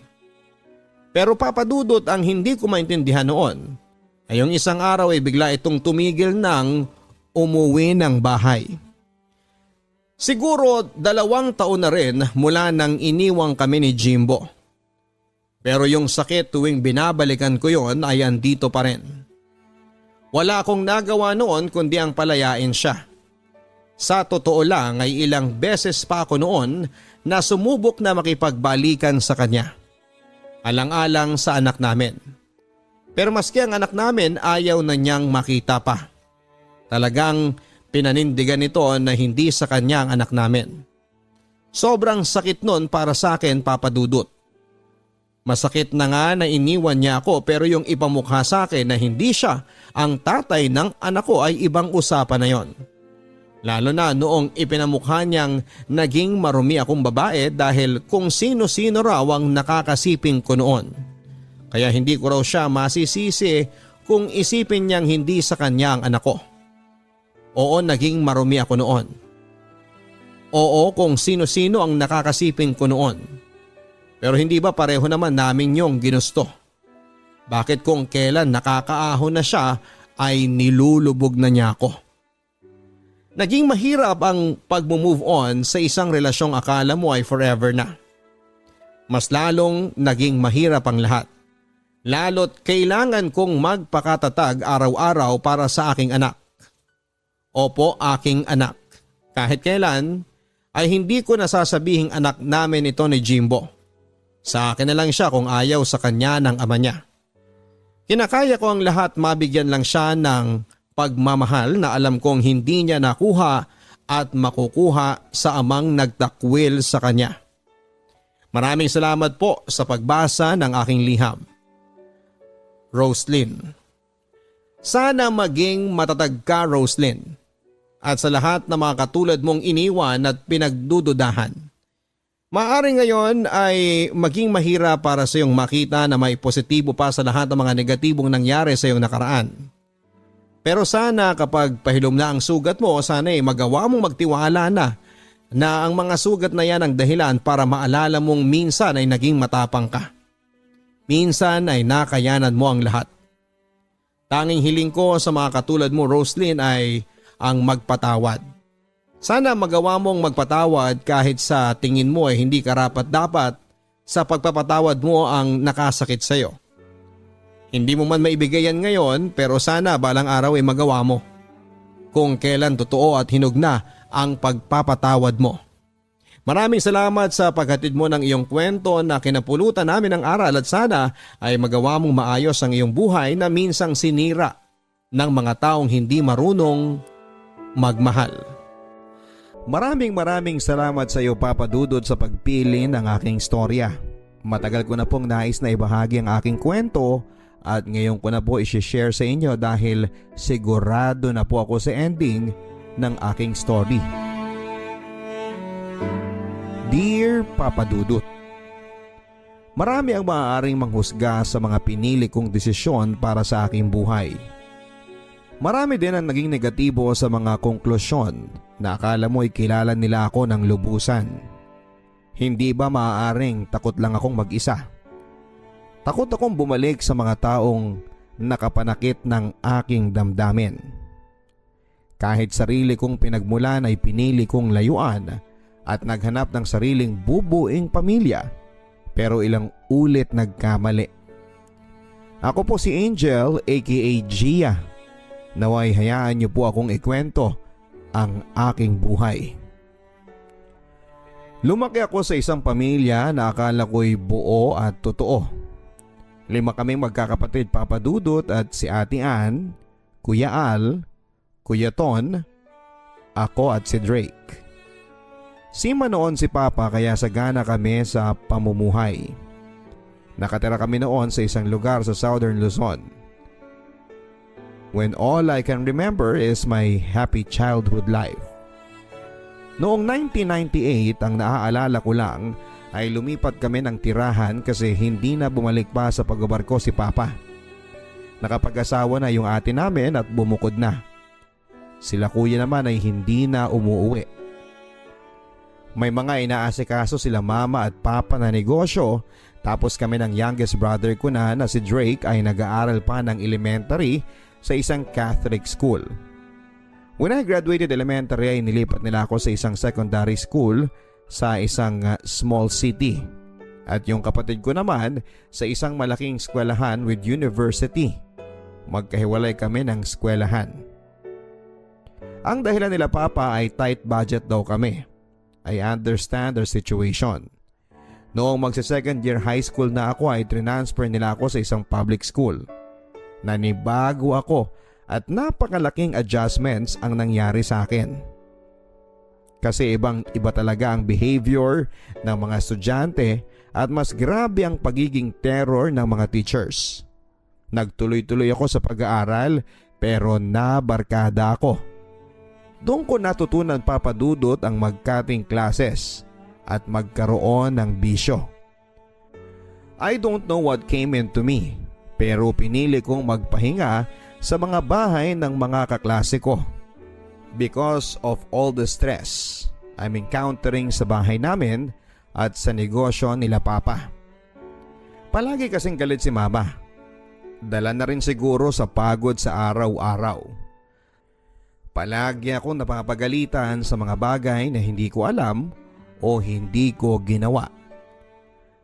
Pero papadudot ang hindi ko maintindihan noon ay yung isang araw ay bigla itong tumigil ng umuwi ng bahay. Siguro 2 taon na rin mula nang iniwang kami ni Jimbo. Pero yung sakit tuwing binabalikan ko yon ay andito pa rin. Wala akong nagawa noon kundi ang palayain siya. Sa totoo lang ay ilang beses pa ako noon na sumubok na makipagbalikan sa kanya. Alang-alang sa anak namin. Pero maski ang anak namin ayaw na niyang makita pa. Talagang pinanindigan nito na hindi sa kanya ang anak namin. Sobrang sakit nun para sa akin, Papa Dudut. Masakit na nga na iniwan niya ako pero yung ipamukha sa akin na hindi siya ang tatay ng anak ko ay ibang usapan na yon. Lalo na noong ipinamukha niyang naging marumi akong babae dahil kung sino-sino raw ang nakakasiping ko noon. Kaya hindi ko raw siya masisisi kung isipin niyang hindi sa kanya ang anak ko. Oo, naging marumi ako noon. Oo, kung sino-sino ang nakakasiping ko noon. Pero hindi ba pareho naman namin yung ginusto? Bakit kung kailan nakakaahon na siya ay nilulubog na niya ako? Naging mahirap ang pag-move on sa isang relasyong akala mo ay forever na. Mas lalong naging mahirap ang lahat. Lalo't kailangan kong magpakatatag araw-araw para sa aking anak. Opo, aking anak. Kahit kailan ay hindi ko nasasabihing anak namin ito ni Jimbo. Sa akin na lang siya kung ayaw sa kanya ng ama niya. Kinakaya ko ang lahat, mabigyan lang siya ng pagmamahal na alam kong hindi niya nakuha at makukuha sa amang nagtakwil sa kanya. Maraming salamat po sa pagbasa ng aking liham. Roslyn. Sana maging matatag ka, Roslyn, at sa lahat ng mga katulad mong iniwan at pinagdududahan. Maaari ngayon ay maging mahirap para sa iyong makita na may positibo pa sa lahat ng mga negatibong nangyari sa iyong nakaraan. Pero sana kapag pahilom na ang sugat mo, sana ay magawa mong magtiwala na ang mga sugat na yan ang dahilan para maalala mong minsan ay naging matapang ka. Minsan ay nakayanan mo ang lahat. Tanging hiling ko sa mga katulad mo, Roslyn, ay ang magpatawad. Sana magawa mong magpatawad kahit sa tingin mo ay hindi karapat-dapat sa pagpapatawad mo ang nakasakit sa iyo. Hindi mo man maibigay yan ngayon pero sana balang araw ay magawa mo. Kung kailan totoo at hinug na ang pagpapatawad mo. Maraming salamat sa paghatid mo ng iyong kwento na kinapulutan namin ng aral at sana ay magawa mong maayos ang iyong buhay na minsang sinira ng mga taong hindi marunong magmahal. Maraming salamat sa iyo, Papa Dudut, sa pagpili ng aking storya. Matagal ko na pong nais na ibahagi ang aking kwento at ngayon ko na po i-share sa inyo dahil sigurado na po ako sa ending ng aking story. Dear Papa Dudut, marami ang maaaring manghusga sa mga pinili kong desisyon para sa aking buhay. Marami din ang naging negatibo sa mga konklusyon na akala mo ay kilala nila ako ng lubusan. Hindi ba maaaring takot lang akong mag-isa? Takot akong bumalik sa mga taong nakapanakit ng aking damdamin. Kahit sarili kong pinagmulan ay pinili kong layuan at naghanap ng sariling bubuing pamilya, pero ilang ulit nagkamali. Ako po si Angel aka Gia. Naway hayaan niyo po akong ikwento ang aking buhay. Lumaki ako sa isang pamilya na akala ko'y buo at totoo. 5 kaming magkakapatid, Papa Dudut, at si Ate Ann, Kuya Al, Kuya Ton, ako at si Drake. Sima noon si Papa kaya sagana kami sa pamumuhay. Nakatira kami noon sa isang lugar sa Southern Luzon. When all I can remember is my happy childhood life. Noong 1998 ang naaalala ko lang ay lumipat kami ng tirahan kasi hindi na bumalik pa sa pagbabarko si Papa. Nakapag-asawa na yung ate namin at bumukod na. Sila kuya naman ay hindi na umuuwi. May mga inaasikaso sila mama at papa na negosyo, tapos kami ng youngest brother ko na si Drake ay nag-aaral pa ng elementary sa isang Catholic school. When I graduated elementary ay nilipat nila ako sa isang secondary school sa isang small city. At yung kapatid ko naman sa isang malaking eskwelahan with university. Magkahiwalay kami ng eskwelahan. Ang dahilan nila Papa ay tight budget daw kami. I understand their situation. Noong magsa-second year high school na ako ay transfer nila ako sa isang public school. Nanibago ako at napakalaking adjustments ang nangyari sa akin. Kasi ibang-iba talaga ang behavior ng mga estudyante at mas grabe ang pagiging terror ng mga teachers. Nagtuloy-tuloy ako sa pag-aaral pero nabarkada ako. Doon ko natutunan papadudot ang mag-cutting classes at magkaroon ng bisyo. I don't know what came into me pero pinili kong magpahinga sa mga bahay ng mga kaklase ko. Because of all the stress I'm encountering sa bahay namin at sa negosyo nila Papa. Palagi kasing galit si Mama. Dala na rin siguro sa pagod sa araw-araw. Palagi akong napapagalitan sa mga bagay na hindi ko alam o hindi ko ginawa.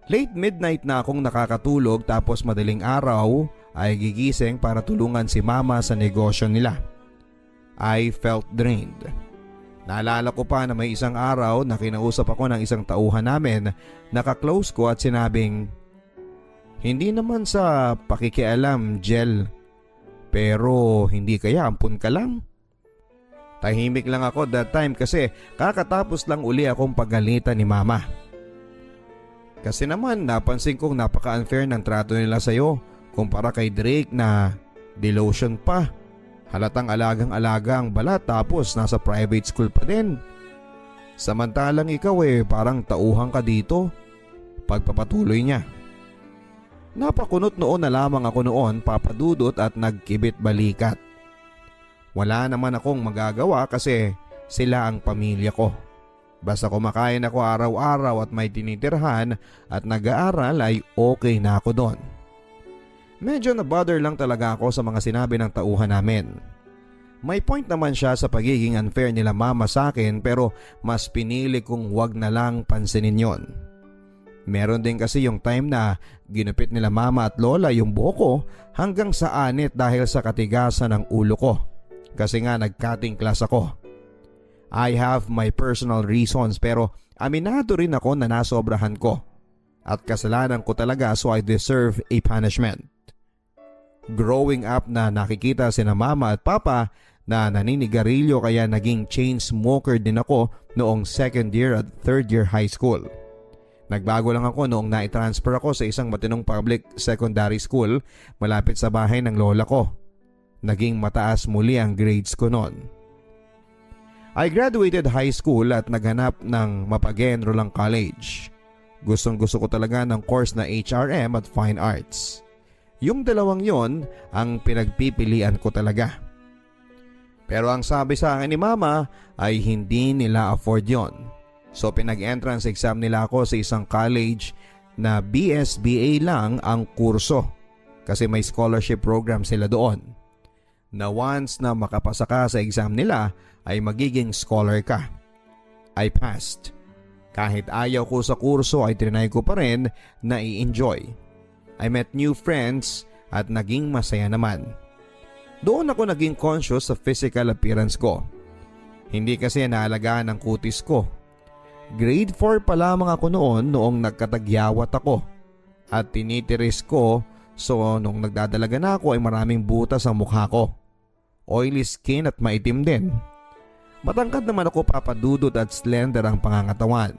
Late midnight na akong nakakatulog tapos madaling araw ay gigising para tulungan si Mama sa negosyo nila. I felt drained. Naalala ko pa na may isang araw na kinausap ako ng isang tauhan namin na ka-close ko at sinabing, "Hindi naman sa pakikialam, Jel. Pero hindi kaya ampun ka lang?" Tahimik lang ako that time kasi kakatapos lang uli akong pagalitan ni Mama. Kasi naman napansin kong napaka-unfair ng trato nila sa'yo kumpara kay Drake na delotion pa. Halatang alagang-alaga ang balat tapos nasa private school pa din. Samantalang ikaw parang tauhan ka dito. Pagpapatuloy niya. Napakunot noon na lamang ako noon papadudot at nagkibit balikat. Wala naman akong magagawa kasi sila ang pamilya ko. Basta kumakain ako araw-araw at may tinitirhan at nag-aaral ay okay na ako doon. Medyo na-bother lang talaga ako sa mga sinabi ng tauhan namin. May point naman siya sa pagiging unfair nila Mama sa akin pero mas pinili kong wag na lang pansinin yon. Meron din kasi yung time na ginupit nila Mama at Lola yung buhok ko hanggang sa anit dahil sa katigasan ng ulo ko. Kasi nga nag-cutting class ako. I have my personal reasons pero aminado rin ako na nasobrahan ko. At kasalanan ko talaga so I deserve a punishment. Growing up na nakikita sina Mama at Papa na naninigarilyo kaya naging chain smoker din ako noong second year at third year high school. Nagbago lang ako noong na-transfer ako sa isang matinong public secondary school malapit sa bahay ng lola ko. Naging mataas muli ang grades ko noon. I graduated high school at naghanap ng mapag-enroll ang college. Gustong-gusto ko talaga ng course na HRM at Fine Arts. Yung dalawang yon ang pinagpipilian ko talaga. Pero ang sabi sa akin ni Mama ay hindi nila afford yon. So pinag-entrance exam nila ako sa isang college na BSBA lang ang kurso kasi may scholarship program sila doon. Na once na makapasa ka sa exam nila ay magiging scholar ka. I passed. Kahit ayaw ko sa kurso ay trinay ko pa rin na i-enjoy. I met new friends at naging masaya naman. Doon ako naging conscious sa physical appearance ko. Hindi kasi naalagaan ang kutis ko. Grade 4 pa lamang ako noong nagkatagyawat ako. At tinitiris ko so nung nagdadalaga na ako ay maraming butas ang mukha ko. Oily skin at maitim din. Matangkad naman ako papadudot at slender ang pangangatawan.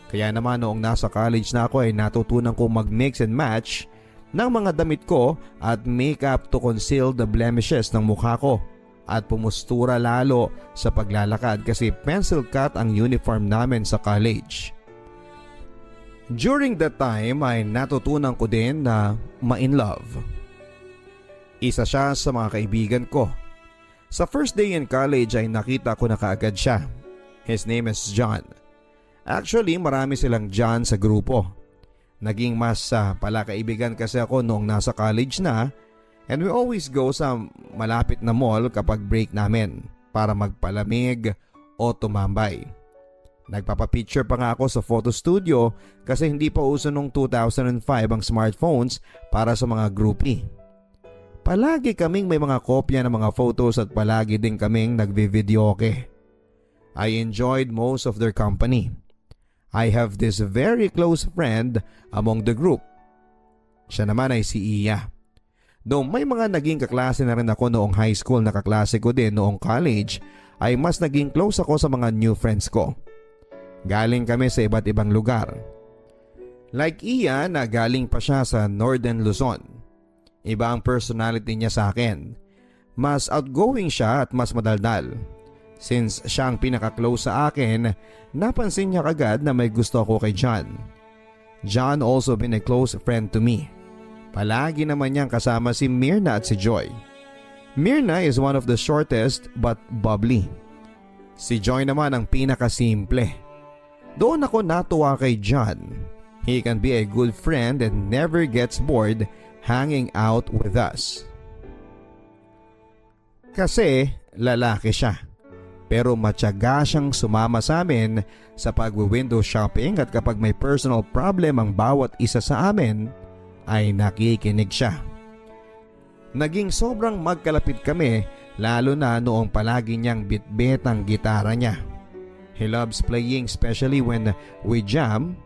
Kaya naman noong nasa college na ako ay natutunan kong mag-mix and match ng mga damit ko at makeup to conceal the blemishes ng mukha ko at pumustura lalo sa paglalakad kasi pencil cut ang uniform namin sa college. During that time ay natutunan ko din na ma-in love. Isa siya sa mga kaibigan ko. Sa first day in college ay nakita ko na kaagad siya. His name is John. Actually marami silang John sa grupo. Naging mas palakaibigan kasi ako noong nasa college na, and we always go sa malapit na mall kapag break namin para magpalamig o tumambay. Nagpapapicture pa nga ako sa photo studio kasi hindi pa uso noong 2005 ang smartphones para sa mga groupie. Palagi kaming may mga kopya ng mga photos at palagi din kaming nagvi-videoke. I enjoyed most of their company. I have this very close friend among the group. Siya naman ay si Iya. Though may mga naging kaklase na rin ako noong high school na kaklase ko din noong college, ay mas naging close ako sa mga new friends ko. Galing kami sa iba't ibang lugar. Like Iya na galing pa siya sa Northern Luzon. Iba ang personality niya sa akin. Mas outgoing siya at mas madaldal. Since siya ang pinaka-close sa akin, napansin niya kagad na may gusto ako kay John. John also been a close friend to me. Palagi naman niyang kasama si Myrna at si Joy. Myrna is one of the shortest but bubbly. Si Joy naman ang pinakasimple. Doon ako natuwa kay John. He can be a good friend and never gets bored hanging out with us. Kasi lalaki siya. Pero matyaga siyang sumama sa amin sa pag-window shopping at kapag may personal problem ang bawat isa sa amin ay nakikinig siya. Naging sobrang magkalapit kami lalo na noong palagi niyang bitbit ang gitara niya. He loves playing especially when we jam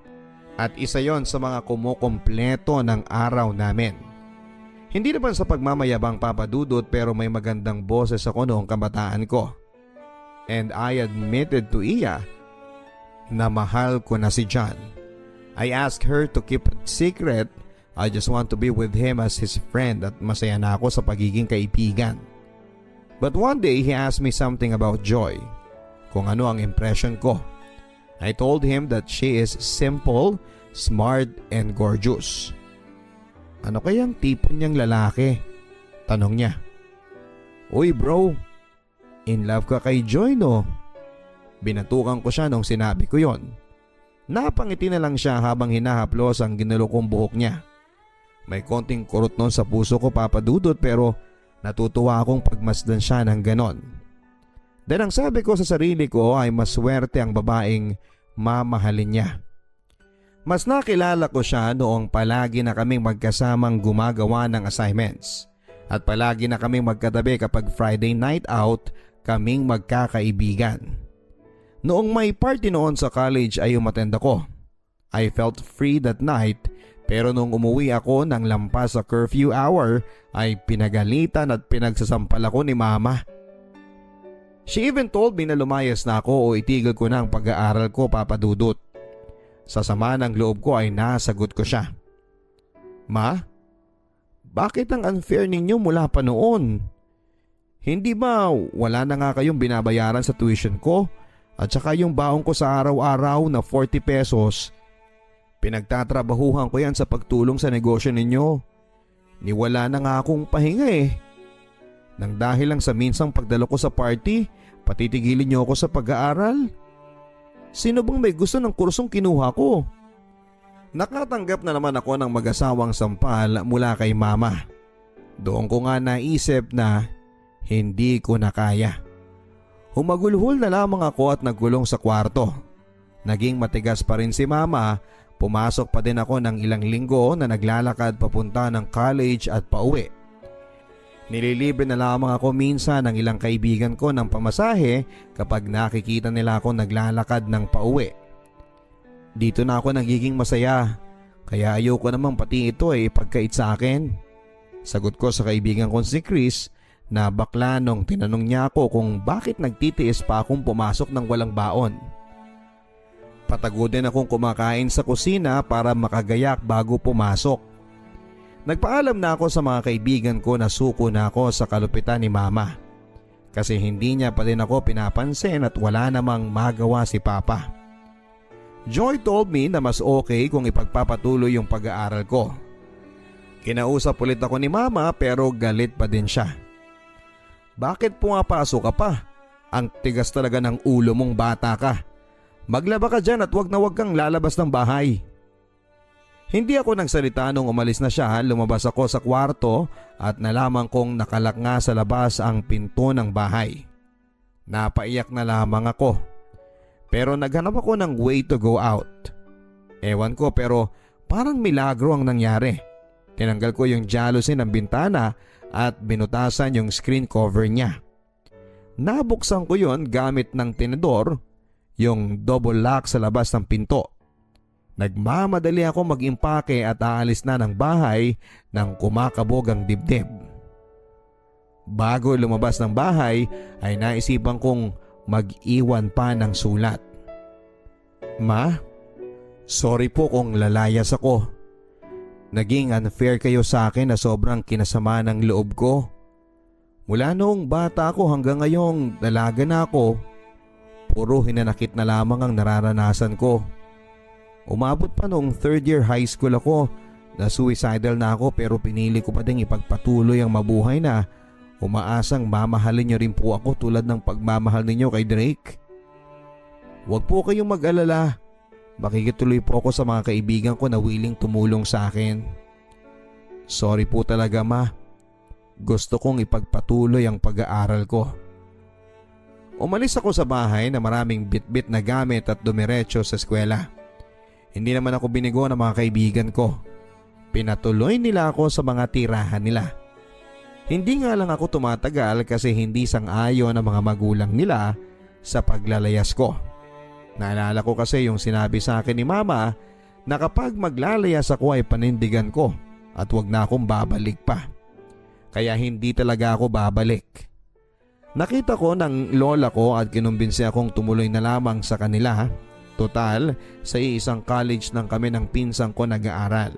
at isa yon sa mga kumukumpleto ng araw namin. Hindi naman sa pagmamayabang papadudot pero may magandang boses ako noong kabataan ko. And I admitted to Iya na mahal ko na si John. I asked her to keep it secret. I just want to be with him as his friend at masaya na ako sa pagiging kaibigan. But one day he asked me something about Joy. Kung ano ang impression ko. I told him that she is simple, smart, and gorgeous. Ano kayang tipo niyang lalaki? Tanong niya. Uy bro, in love ka kay Joy no? Binatukan ko siya nung sinabi ko yon. Napangiti na lang siya habang hinahaplos ang ginulokong buhok niya. May konting kurot nun sa puso ko papadudot pero natutuwa akong pagmasdan siya ng ganon. Dahil ang sabi ko sa sarili ko ay maswerte ang babaeng mamahalin niya. Mas nakilala ko siya noong palagi na kaming magkasamang gumagawa ng assignments. At palagi na kaming magkatabi kapag Friday night out kaming magkakaibigan. Noong may party noon sa college ay umattend ako. I felt free that night pero nung umuwi ako ng lampas sa curfew hour ay pinagalitan at pinagsasampal ako ni mama. She even told me na lumayas na ako o itigil ko na ang pag-aaral ko papadudot. Sa sama ng loob ko ay nasagot ko siya. Ma, bakit ang unfair ninyo mula pa noon? Hindi ba wala na nga kayong binabayaran sa tuition ko at saka yung baon ko sa araw-araw na 40 pesos? Pinagtatrabahuhan ko yan sa pagtulong sa negosyo ninyo. Niwala na nga akong pahinga eh. Nang dahil lang sa minsang pagdalo ko sa party, patitigilin niyo ako sa pag-aaral? Sino bang may gusto ng kursong kinuha ko? Nakatanggap na naman ako ng mag-asawang sampal mula kay mama. Doon ko nga naisip na hindi ko na kaya. Humagulhol na lamang ako at nagkulong sa kwarto. Naging matigas pa rin si mama, pumasok pa din ako ng ilang linggo na naglalakad papunta ng college at pauwi. Nililibre na lamang ako minsan ng ilang kaibigan ko ng pamasahe kapag nakikita nila ako naglalakad ng pauwi. Dito na ako nagiging masaya, kaya ayoko namang pati ito ay ipagkait sa akin. Sagot ko sa kaibigan ko si Chris na bakla nung tinanong niya ako kung bakit nagtitiis pa akong pumasok ng walang baon. Patago din akong kumakain sa kusina para makagayak bago pumasok. Nagpaalam na ako sa mga kaibigan ko na suko na ako sa kalupitan ni mama. Kasi hindi niya pa din ako pinapansin at wala namang magawa si papa. Joy told me na mas okay kung ipagpapatuloy yung pag-aaral ko. Kinausap ulit ako ni mama pero galit pa din siya. Bakit pumapasok ka pa? Ang tigas talaga ng ulo mong bata ka. Maglaba ka dyan at wag na wag kang lalabas ng bahay. Hindi ako nagsalita nung umalis na siya. Lumabas ako sa kwarto at nalaman kong nakalak nga sa labas ang pinto ng bahay. Napaiyak na lamang ako. Pero naghanap ako ng way to go out. Ewan ko pero parang milagro ang nangyari. Tinanggal ko yung jalousie ng bintana at binutasan yung screen cover niya. Nabuksan ko yon gamit ng tinidor, yung double lock sa labas ng pinto. Nagmamadali ako mag-impake at aalis na ng bahay nang kumakabog ang dibdib. Bago lumabas ng bahay ay naisipan kong mag-iwan pa ng sulat. Ma, sorry po kung lalayas ako. Naging unfair kayo sa akin na sobrang kinasama ng loob ko. Mula noong bata ako hanggang ngayong dalaga na ako, puro hinanakit na lamang ang nararanasan ko. Umabot pa noong 3rd year high school ako na suicidal na ako pero pinili ko pa ding ipagpatuloy ang mabuhay na umaasang mamahalin niyo rin po ako tulad ng pagmamahal ninyo kay Drake. Huwag po kayong mag-alala. Makikituloy po ako sa mga kaibigan ko na willing tumulong sa akin. Sorry po talaga ma. Gusto kong ipagpatuloy ang pag-aaral ko. Umalis ako sa bahay na maraming bitbit na gamit at dumiretso sa eskwela. Hindi naman ako binigo ng mga kaibigan ko. Pinatuloy nila ako sa mga tirahan nila. Hindi nga lang ako tumatagal kasi hindi sang-ayon ang mga magulang nila sa paglalayas ko. Naalala ko kasi yung sinabi sa akin ni mama na kapag maglalayas ako ay panindigan ko at wag na akong babalik pa. Kaya hindi talaga ako babalik. Nakita ko ng lola ko at kinumbinsi akong tumuloy na lamang sa kanila. Total, sa isang college lang kami ng pinsang ko nag-aaral.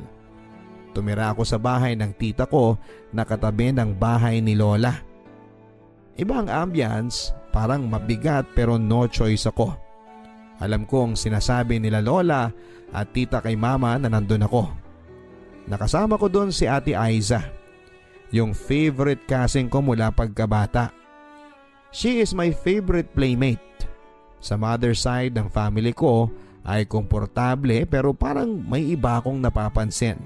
Tumira ako sa bahay ng tita ko na katabi ng bahay ni lola. Iba ang ambience, parang mabigat pero no choice ako. Alam kong sinasabi nila lola at tita kay mama na nandun ako. Nakasama ko doon si Ate Aiza, yung favorite cousin ko mula pagkabata. She is my favorite playmate. Sa mother side ng family ko ay komportable pero parang may iba akong napapansin.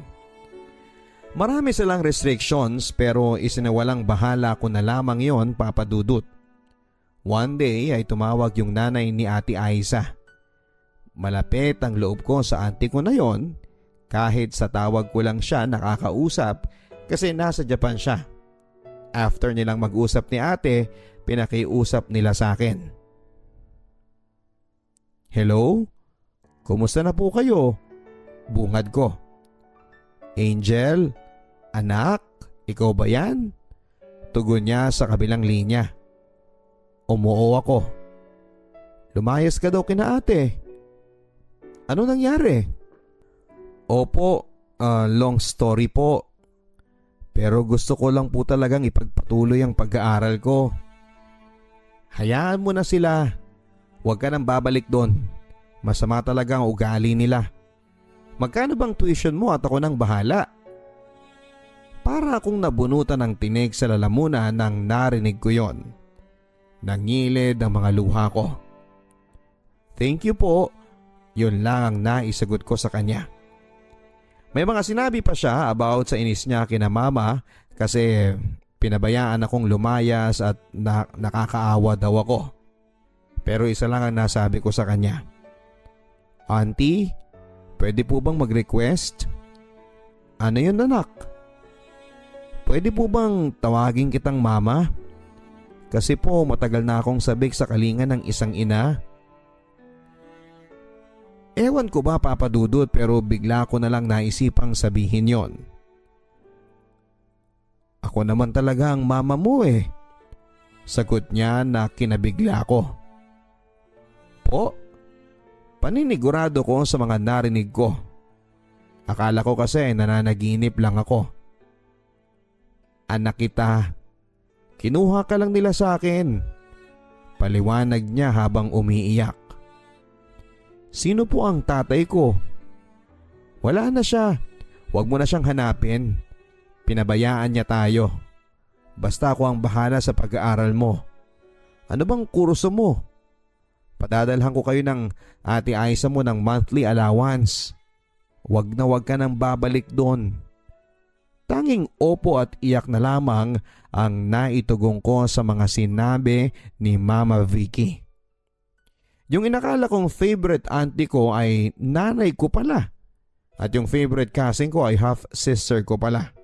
Marami silang restrictions pero isinawalang bahala ko na lamang yon, Papa Dudut. One day ay tumawag yung nanay ni Ate Aiza. Malapit ang loob ko sa auntie ko na yon kahit sa tawag ko lang siya nakakausap kasi nasa Japan siya. After nilang mag-usap ni ate, pinakiusap nila sa akin. Hello? Kumusta na po kayo? Bungad ko. Angel? Anak? Ikaw ba yan? Tugon niya sa kabilang linya. Umuo ako. Lumayas ka daw kina ate. Ano nangyari? Opo, long story po. Pero gusto ko lang po talagang ipagpatuloy ang pag-aaral ko. Hayaan mo na sila. Huwag ka nang babalik doon. Masama talaga ang ugali nila. Magkano bang tuition mo at ako nang bahala? Para akong nabunutan ng tinig sa lalamunan nang narinig ko yon. Nangilid ang mga luha ko. Thank you po. Yun lang ang naisagot ko sa kanya. May mga sinabi pa siya about sa inis niya kina mama kasi pinabayaan akong lumayas at nakakaawa daw ako. Pero isa lang ang nasabi ko sa kanya. Auntie, pwede po bang mag-request? Ano yun anak? Pwede po bang tawagin kitang mama? Kasi po matagal na akong sabik sa kalinga ng isang ina. Ewan ko ba Papa Dudut pero bigla ko na lang naisipang sabihin yon. Ako naman talaga ang mama mo eh. Sagot niya na kinabigla ko. Po? Paninigurado ko sa mga narinig ko. Akala ko kasi nananaginip lang ako. Anak kita. Kinuha ka lang nila sa akin. Paliwanag niya habang umiiyak. Sino po ang tatay ko? Wala na siya. Huwag mo na siyang hanapin. Pinabayaan niya tayo. Basta ako ang bahala sa pag-aaral mo. Ano bang kurso mo? Padadalhan ko kayo ng Ate Aiza mo ng monthly allowance. Huwag na huwag ka nang babalik doon. Tanging opo at iyak na lamang ang naitugong ko sa mga sinabi ni Mama Vicky. Yung inakala kong favorite auntie ko ay nanay ko pala. At yung favorite cousin ko ay half-sister ko pala.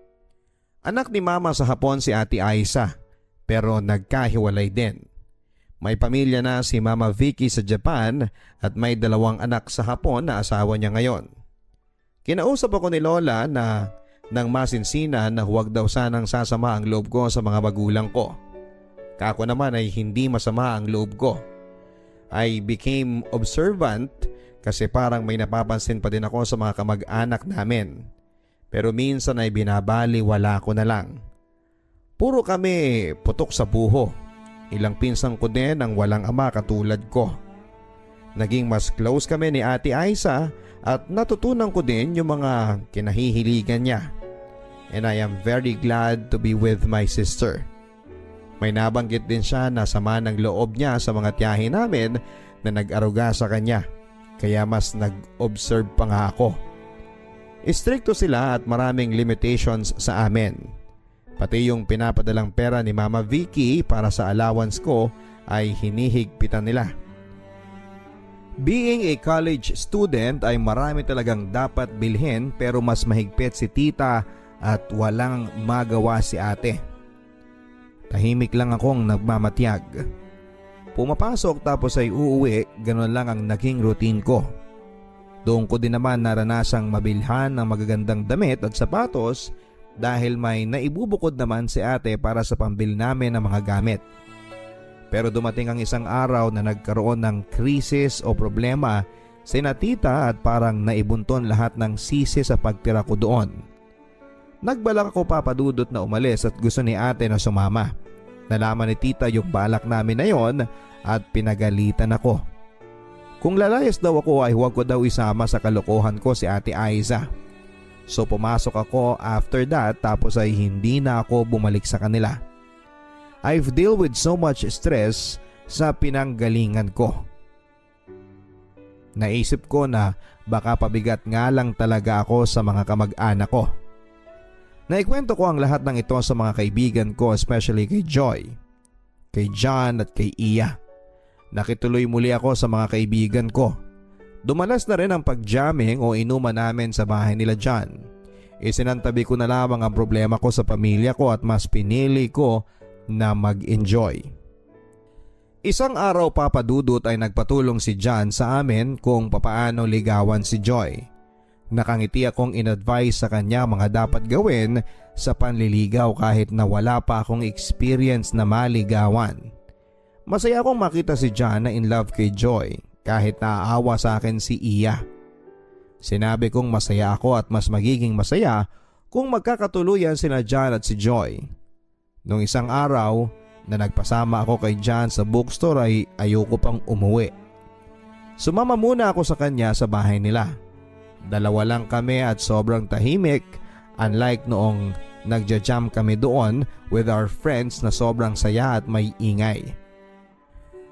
Anak ni Mama sa Hapon si Ate Aiza, pero nagkahiwalay din. May pamilya na si Mama Vicky sa Japan at may 2 anak sa Hapon na asawa niya ngayon. Kinausap ako ni Lola na nang masinsinan na huwag daw sanang sasama ang loob ko sa mga magulang ko. Kako naman ay hindi masama ang loob ko. I became observant kasi parang may napapansin pa din ako sa mga kamag-anak namin. Pero minsan ay binabaliwala ko na lang. Puro kami putok sa buho. Ilang pinsan ko din ang walang ama katulad ko. Naging mas close kami ni Ate Aiza at natutunan ko din yung mga kinahihiligan niya. And I am very glad to be with my sister. May nabanggit din siya na sama ng loob niya sa mga tiyahin namin na nag-aruga sa kanya. Kaya mas nag-observe pa nga ako. Istrikto sila at maraming limitations sa amin. Pati yung pinapadalang pera ni Mama Vicky para sa allowance ko ay hinihigpitan nila. Being a college student ay marami talagang dapat bilhin pero mas mahigpit si tita at walang magawa si ate. Tahimik lang akong nagmamatiyag. Pumapasok tapos ay uuwi, ganoon lang ang naging routine ko. Doon ko din naman naranasang mabilhan ng magagandang damit at sapatos dahil may naibubukod naman si ate para sa pambil namin ng mga gamit. Pero dumating ang isang araw na nagkaroon ng krisis o problema sina tita at parang naibunton lahat ng sisi sa pagtira ko doon. Nagbalak ako papadudot na umalis at gusto ni ate na sumama. Nalaman ni tita yung balak namin na yon at pinagalitan ako. Kung lalayas daw ako ay huwag ko daw isama sa kalokohan ko si Ate Aiza. So pumasok ako after that tapos ay hindi na ako bumalik sa kanila. I've dealt with so much stress sa pinanggalingan ko. Naisip ko na baka pabigat nga lang talaga ako sa mga kamag-anak ko. Naikwento ko ang lahat ng ito sa mga kaibigan ko, especially kay Joy, kay John at kay Iya. Nakituloy muli ako sa mga kaibigan ko. Dumalas na rin ang pagjamming o inuman namin sa bahay nila John. Isinantabi ko na lamang ang problema ko sa pamilya ko at mas pinili ko na mag-enjoy. Isang araw papadudot ay nagpatulong si John sa amin kung papaano ligawan si Joy. Nakangiti akong in-advise sa kanya mga dapat gawin sa panliligaw kahit na wala pa akong experience na maligawan. Masaya akong makita si John na in love kay Joy kahit naaawa sa akin si Iya. Sinabi kong masaya ako at mas magiging masaya kung magkakatuluyan sina John at si Joy. Nung isang araw na nagpasama ako kay John sa bookstore ay ayoko pang umuwi. Sumama muna ako sa kanya sa bahay nila. 2 lang kami at sobrang tahimik, unlike noong nagja-jam kami doon with our friends na sobrang saya at may ingay.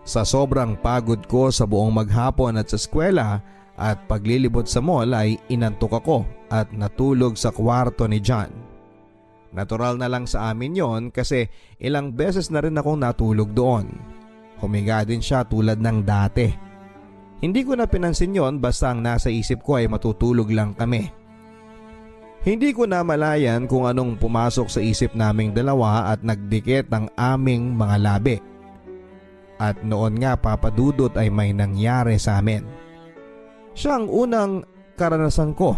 Sa sobrang pagod ko sa buong maghapon at sa eskwela at paglilibot sa mall ay inantok ako at natulog sa kwarto ni John. Natural na lang sa amin yon kasi ilang beses na rin akong natulog doon. Humiga din siya tulad ng dati. Hindi ko na pinansin yon basta ang nasa isip ko ay matutulog lang kami. Hindi ko na malayan kung anong pumasok sa isip naming dalawa at nagdikit ang aming mga labi. At noon nga papadudot ay may nangyari sa amin. Siya ang unang karanasan ko.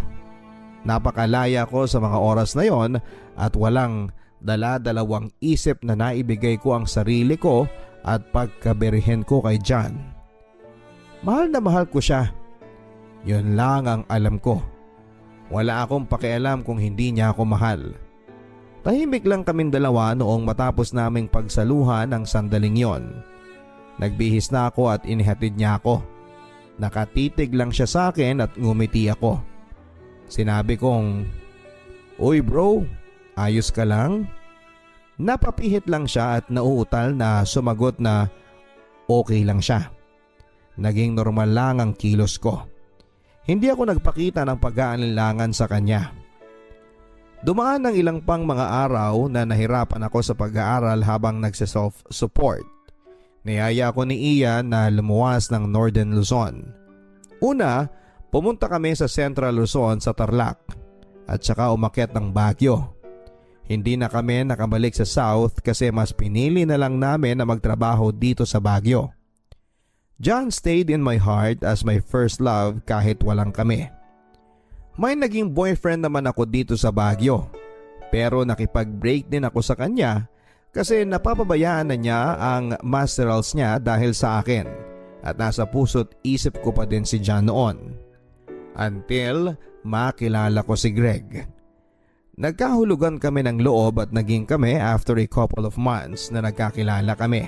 Napakalaya ko sa mga oras na yon at walang dala-dalawang isip na naibigay ko ang sarili ko at pagkabirihin ko kay John. Mahal na mahal ko siya. Yun lang ang alam ko. Wala akong pakialam kung hindi niya ako mahal. Tahimik lang kaming dalawa noong matapos naming pagsaluhan ng sandaling yon. Nagbihis na ako at inihatid niya ako. Nakatitig lang siya sa akin at ngumiti ako. Sinabi kong, "Uy bro, ayos ka lang?" Napapihit lang siya at nauutal na sumagot na okay lang siya. Naging normal lang ang kilos ko. Hindi ako nagpakita ng pag-aalinlangan sa kanya. Dumaan ng ilang pang mga araw na nahirapan ako sa pag-aaral habang nagse-self-support. Niyaya ako ni Ian na lumuwas ng Northern Luzon. Una, pumunta kami sa Central Luzon sa Tarlac at saka umakyat ng Baguio. Hindi na kami nakabalik sa South kasi mas pinili na lang namin na magtrabaho dito sa Baguio. John stayed in my heart as my first love kahit walang kami. May naging boyfriend naman ako dito sa Baguio, pero nakipag-break din ako sa kanya kasi napapabayaan na niya ang masterals niya dahil sa akin at nasa puso't isip ko pa din si John noon. Until makilala ko si Greg. Nagkahulugan kami ng loob at naging kami after a couple of months na nagkakilala kami.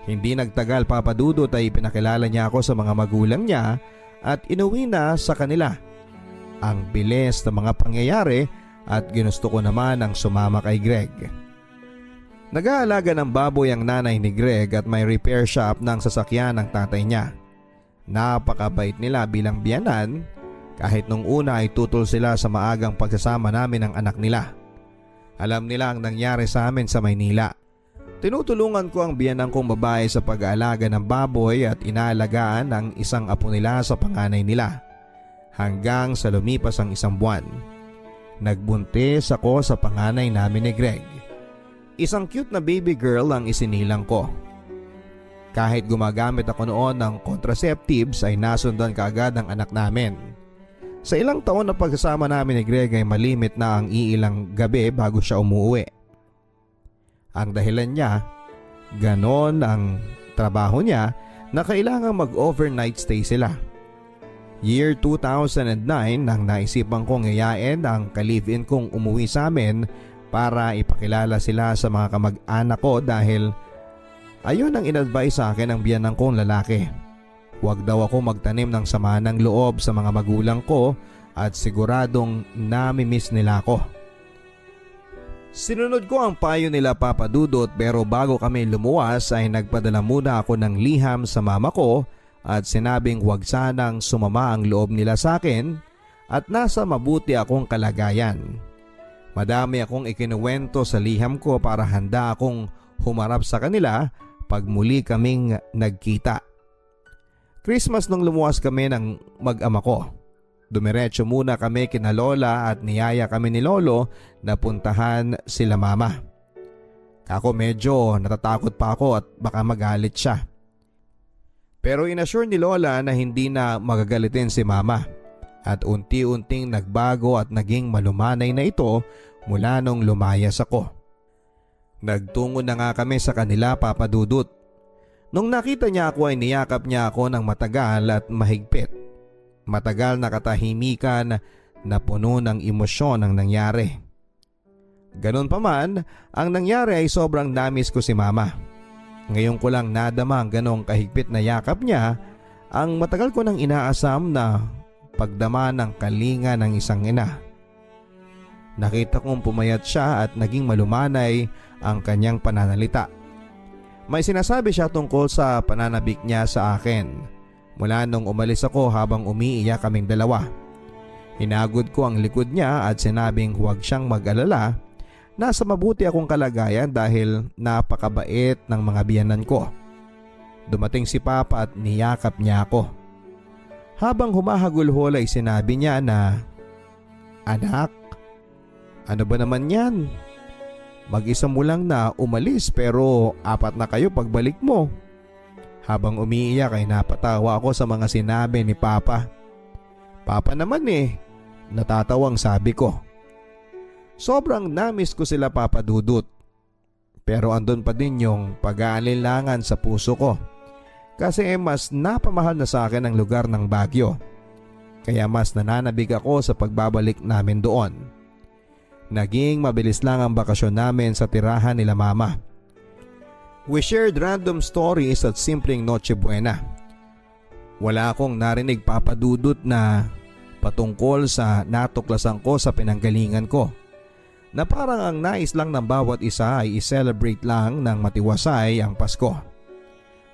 Hindi nagtagal papadudot ay pinakilala niya ako sa mga magulang niya at inuwi na sa kanila. Ang bilis ng mga pangyayari at ginusto ko naman ang sumama kay Greg. Nag-aalaga ng baboy ang nanay ni Greg at may repair shop ng sasakyan ng tatay niya. Napakabait nila bilang biyanan kahit nung una ay tutol sila sa maagang pagsasama namin ng anak nila. Alam nila ang nangyari sa amin sa Maynila. Tinutulungan ko ang biyanan kong babae sa pag-aalaga ng baboy at inaalagaan ang isang apo nila sa panganay nila. Hanggang sa lumipas ang isang buwan. Nagbuntis ako sa panganay namin ni Greg. Isang cute na baby girl ang isinilang ko. Kahit gumagamit ako noon ng contraceptives ay nasundan kaagad ang anak namin. Sa ilang taon na pagsasama namin ni Greg ay malimit na ang iilang gabi bago siya umuwi. Ang dahilan niya, ganon ang trabaho niya na kailangang mag-overnight stay sila. Year 2009 nang naisipan kong yayain ang ka-live-in kong umuwi sa amin para ipakilala sila sa mga kamag-anak ko dahil ayun ang in-advise sa akin ng biyanan kong lalaki. Huwag daw ako magtanim ng sama ng loob sa mga magulang ko at siguradong nami-miss nila ako. Sinunod ko ang payo nila Papa Dudut pero bago kami lumuwas ay nagpadala muna ako ng liham sa mama ko at sinabing huwag sanang sumama ang loob nila sa akin at nasa mabuti akong kalagayan. Madami akong ikinuwento sa liham ko para handa akong humarap sa kanila pag muli kaming nagkita. Christmas nung lumuwas kami ng mag-ama ko. Dumiretso muna kami kina Lola at niyaya kami ni Lolo na puntahan sila mama. Ako medyo natatakot pa ako at baka magalit siya. Pero inassure ni Lola na hindi na magagalitin si mama at unti-unting nagbago at naging malumanay na ito mula nung lumayas ako. Nagtungo na nga kami sa kanila Papa Dudut. Nung nakita niya ako ay niyakap niya ako ng matagal at mahigpit. Matagal na katahimikan na puno ng emosyon ang nangyari. Ganun pa man, ang nangyari ay sobrang namis ko si mama. Ngayon ko lang nadama ang ganong kahigpit na yakap niya ang matagal ko nang inaasam na pagdama ng kalinga ng isang ina. Nakita kong pumayat siya at naging malumanay ang kanyang pananalita. May sinasabi siya tungkol sa pananabik niya sa akin mula nung umalis ako habang umiiyak kaming dalawa. Hinagod ko ang likod niya at sinabing huwag siyang mag-alala. Nasa mabuti akong kalagayan dahil napakabait ng mga biyanan ko. Dumating si Papa at niyakap niya ako. Habang humahagulhol ay sinabi niya na, "Anak, ano ba naman yan? Mag-isa mo lang na umalis pero 4 na kayo pagbalik mo." Habang umiiyak ay napatawa ako sa mga sinabi ni Papa. "Papa naman natatawang sabi ko. Sobrang namis ko sila Papa Dudut. Pero andun pa din yung pag-aalinlangan sa puso ko. Kasi mas napamahal na sa akin ang lugar ng Baguio. Kaya mas nananabig ako sa pagbabalik namin doon. Naging mabilis lang ang bakasyon namin sa tirahan nila mama. We shared random stories at simpleng Noche Buena. Wala akong narinig papadudot na patungkol sa natuklasan ko sa pinanggalingan ko, na parang ang nais lang ng bawat isa ay i-celebrate lang ng matiwasay ang Pasko.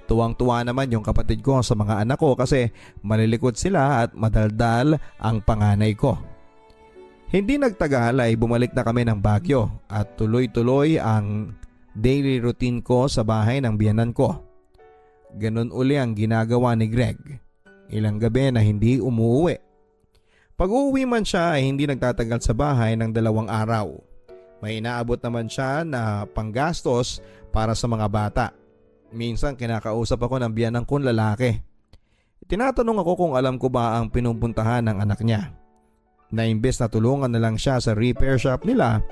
Tuwang-tuwa naman yung kapatid ko sa mga anak ko kasi malilikot sila at madaldal ang panganay ko. Hindi nagtagal ay bumalik na kami ng Baguio at tuloy-tuloy ang daily routine ko sa bahay ng biyanan ko. Ganon uli ang ginagawa ni Greg. Ilang gabi na hindi umuwi. Pag uuwi man siya ay hindi nagtatagal sa bahay ng 2 araw. May inaabot naman siya na panggastos para sa mga bata. Minsan kinakausap ako ng biyanan kong lalaki. Tinatanong ako kung alam ko ba ang pinupuntahan ng anak niya. Na imbes na tulungan na lang siya sa repair shop nila,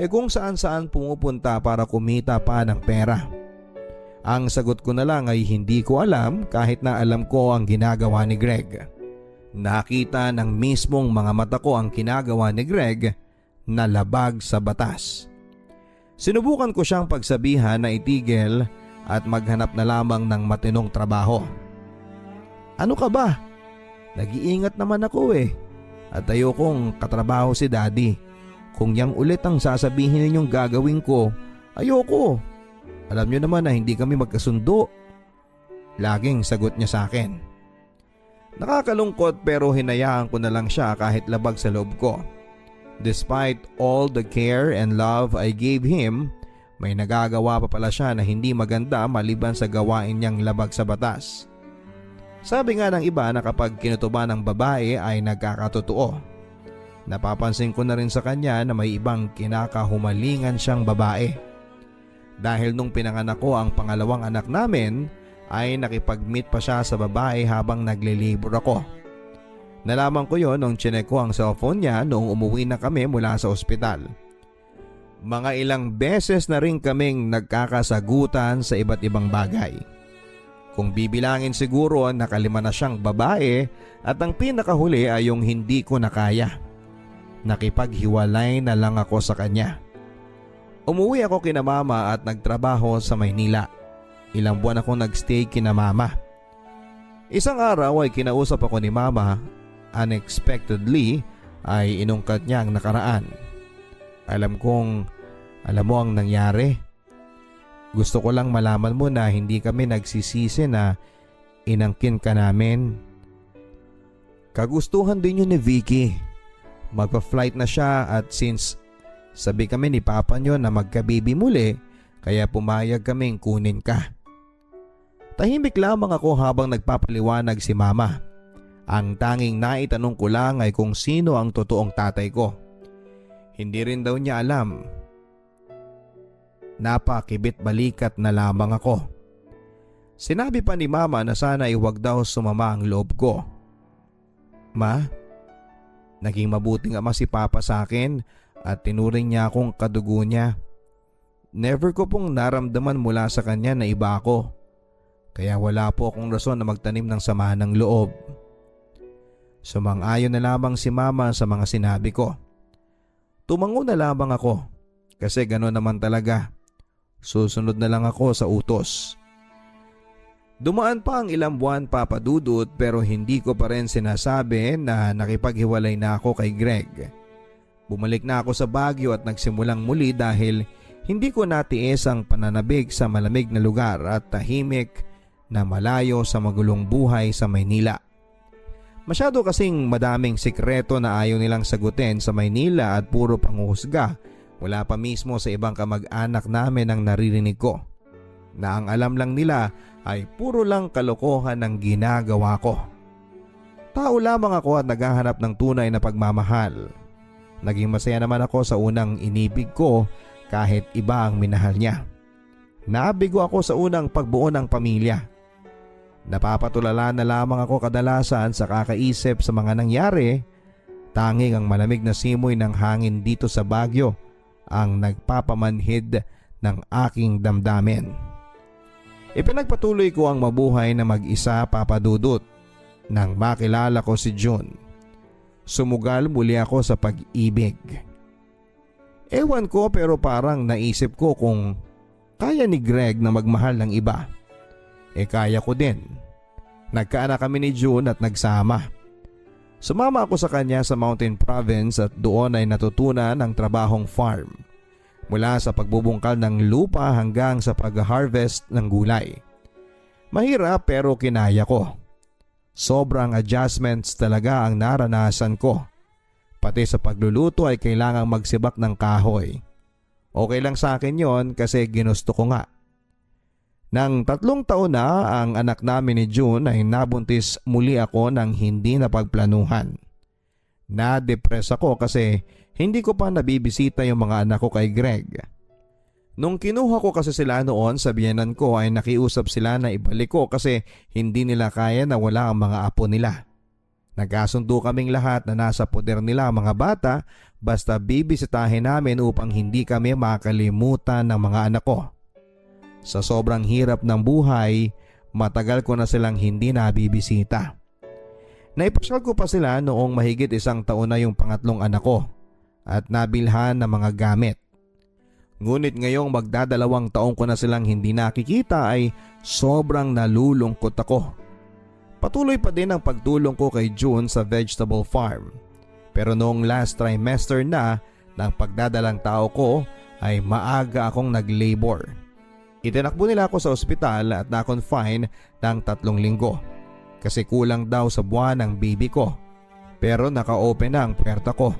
kung saan-saan pumupunta para kumita pa ng pera. Ang sagot ko na lang ay hindi ko alam kahit na alam ko ang ginagawa ni Greg. Nakita ng mismong mga mata ko ang ginagawa ni Greg na labag sa batas. Sinubukan ko siyang pagsabihan na itigil at maghanap na lamang ng matinong trabaho. Ano ka ba? Nag-iingat naman ako at ayokong katrabaho si Daddy. Kung yang ulit ang sasabihin ninyong gagawin ko, ayoko. Alam niyo naman na hindi kami magkasundo. Laging sagot niya sa akin. Nakakalungkot pero hinayaan ko na lang siya kahit labag sa loob ko. Despite all the care and love I gave him, may nagagawa pa pala siya na hindi maganda maliban sa gawain niyang labag sa batas. Sabi nga ng iba na kapag kinutuba ng babae ay nagkakatotoo. Napapansin ko na rin sa kanya na may ibang kinakahumalingan siyang babae. Dahil nung pinanganak ko ang pangalawang anak namin ay nakipag-meet pa siya sa babae habang naglilibor ako. Nalaman ko yon nung chinek ko ang cellphone niya noong umuwi na kami mula sa ospital. Mga ilang beses na rin kaming nagkakasagutan sa iba't ibang bagay. Kung bibilangin siguro nakalima na siyang babae at ang pinakahuli ay yung hindi ko nakaya. Nakipaghiwalay na lang ako sa kanya. Umuwi ako kina mama at nagtrabaho sa Maynila. Ilang buwan ako nagstay kina mama. Isang araw ay kinausap ako ni mama. Unexpectedly ay inungkat niya ang nakaraan. Alam mo ang nangyari. Gusto ko lang malaman mo na hindi kami nagsisisi na inangkin ka namin. Kagustuhan din yun ni Vicky. Magpa-flight na siya at since sabi kami ni Papa niyo na magkabibi muli, kaya pumayag kaming kunin ka. Tahimik lamang ako habang nagpapaliwanag si Mama. Ang tanging naitanong ko lang ay kung sino ang totoong tatay ko. Hindi rin daw niya alam. Napakibit balikat na lamang ako. Sinabi pa ni Mama na sana ay huwag daw sumama ang loob ko. Ma, naging mabuting ama si Papa sa akin at tinuring niya akong kadugo niya. Never ko pong naramdaman mula sa kanya na iba ako. Kaya wala po akong rason na magtanim ng sama ng loob. Sumang-ayon na lamang si Mama sa mga sinabi ko. Tumango na lamang ako kasi gano'n naman talaga. Susunod na lang ako sa utos. Dumaan pa ang ilang buwan papadudot pero hindi ko pa rin sinasabi na nakipaghiwalay na ako kay Greg. Bumalik na ako sa Baguio at nagsimulang muli dahil hindi ko natiis ang pananabig sa malamig na lugar at tahimik na malayo sa magulong buhay sa Maynila. Masyado kasing madaming sikreto na ayaw nilang sagutin sa Maynila at puro panghuhusga mula pa mismo sa ibang kamag-anak namin ang naririnig ko. Na ang alam lang nila ay puro lang kalokohan ng ginagawa ko. Tao lamang ako at naghahanap ng tunay na pagmamahal. Naging masaya naman ako sa unang inibig ko kahit iba ang minahal niya. Nabigo ako sa unang pagbuo ng pamilya. Napapatulala na lamang ako kadalasan sa kakaisip sa mga nangyari. Tanging ang malamig na simoy ng hangin dito sa Baguio ang nagpapamanhid ng aking damdamin. Ipinagpatuloy ko ang mabuhay na mag-isa papadudot nang makilala ko si June. Sumugal muli ako sa pag-ibig. Ewan ko pero parang naisip ko kung kaya ni Greg na magmahal ng iba. Kaya ko din. Nagkaanak kami ni June at nagsama. Sumama ako sa kanya sa Mountain Province at doon ay natutunan ang trabahong farm. Mula sa pagbubungkal ng lupa hanggang sa pag-harvest ng gulay. Mahirap pero kinaya ko. Sobrang adjustments talaga ang naranasan ko. Pati sa pagluluto ay kailangang magsibak ng kahoy. Okay lang sa akin yon kasi ginusto ko nga. Nang 3 taon na ang anak namin ni June ay nabuntis muli ako ng hindi napagplanuhan. Na-depress ako kasi hindi ko pa nabibisita yung mga anak ko kay Greg. Nung kinuha ko kasi sila noon sa biyenan ko ay nakiusap sila na ibalik ko kasi hindi nila kaya na wala ang mga apo nila. Nagkasundo kaming lahat na nasa poder nila ang mga bata basta bibisitahin namin upang hindi kami makalimutan ng mga anak ko. Sa sobrang hirap ng buhay, matagal ko na silang hindi nabibisita. Naipasyal ko pa sila noong mahigit 1 taon na yung pangatlong anak ko at nabilhan ng mga gamit. Ngunit ngayong magdadalawang taon ko na silang hindi nakikita ay sobrang nalulungkot ako. Patuloy pa din ang pagtulong ko kay June sa vegetable farm. Pero noong last trimester na ng pagdadalang tao ko ay maaga akong nag-labor. Itinakbo nila ako sa ospital at na-confine ng 3 linggo kasi kulang daw sa buwan ng baby ko pero naka-open na ang puwerta ko.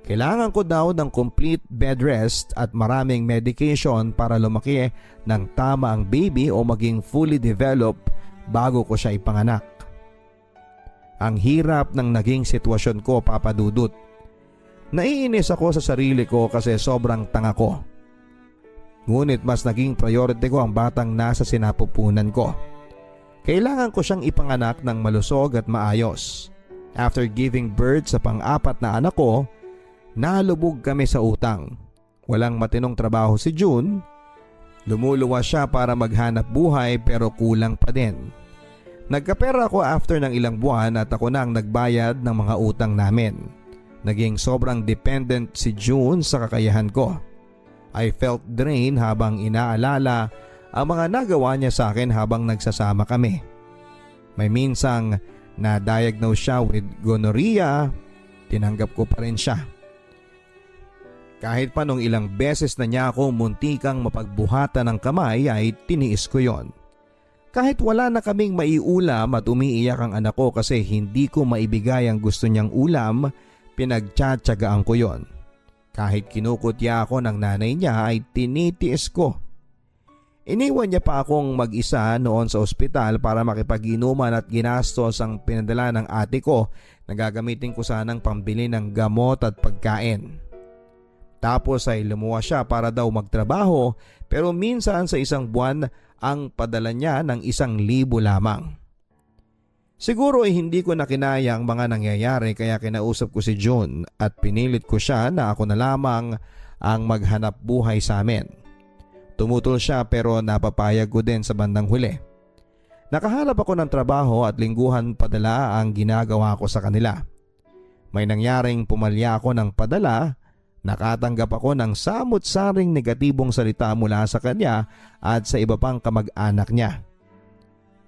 Kailangan ko daw ng complete bed rest at maraming medication para lumaki ng tama ang baby o maging fully developed bago ko siya ipanganak. Ang hirap ng naging sitwasyon ko, Papa Dudut. Naiinis ako sa sarili ko kasi sobrang tanga ko. Ngunit mas naging priority ko ang batang nasa sinapupunan ko. Kailangan ko siyang ipanganak ng malusog at maayos. After giving birth sa pang-4 na anak ko, nalubog kami sa utang. Walang matinong trabaho si June. Lumuluwas siya para maghanap buhay pero kulang pa din. Nagkapera ako after ng ilang buwan at ako na ang nagbayad ng mga utang namin. Naging sobrang dependent si June sa kakayahan ko. I felt drained habang inaalala ang mga nagawa niya sa akin habang nagsasama kami. May minsang na-diagnose siya with gonorrhea, tinanggap ko pa rin siya. Kahit pa nung ilang beses na niya ako muntikang mapagbuhatan ng kamay ay tiniis ko yon. Kahit wala na kaming maiulam at umiiyak ang anak ko kasi hindi ko maibigay ang gusto niyang ulam, pinagtsatsagaan ko yon. Kahit kinukutya ako ng nanay niya ay tinitiis ko. Iniwan niya pa akong mag-isa noon sa ospital para makipag-inuman at ginastos ang pinadala ng ate ko na gagamitin ko sanang pambili ng gamot at pagkain. Tapos ay lumuwas siya para daw magtrabaho pero minsan sa 1 buwan ang padala niya ng 1,000 lamang. Siguro ay hindi ko na kinaya ang mga nangyayari kaya kinausap ko si June at pinilit ko siya na ako na lamang ang maghanap buhay sa amin. Tumutol siya pero napapayag ko din sa bandang huli. Nakahanap ako ng trabaho at lingguhan padala ang ginagawa ko sa kanila. May nangyaring pumalya ako ng padala, nakatanggap ako ng samut-saring negatibong salita mula sa kanya at sa iba pang kamag-anak niya.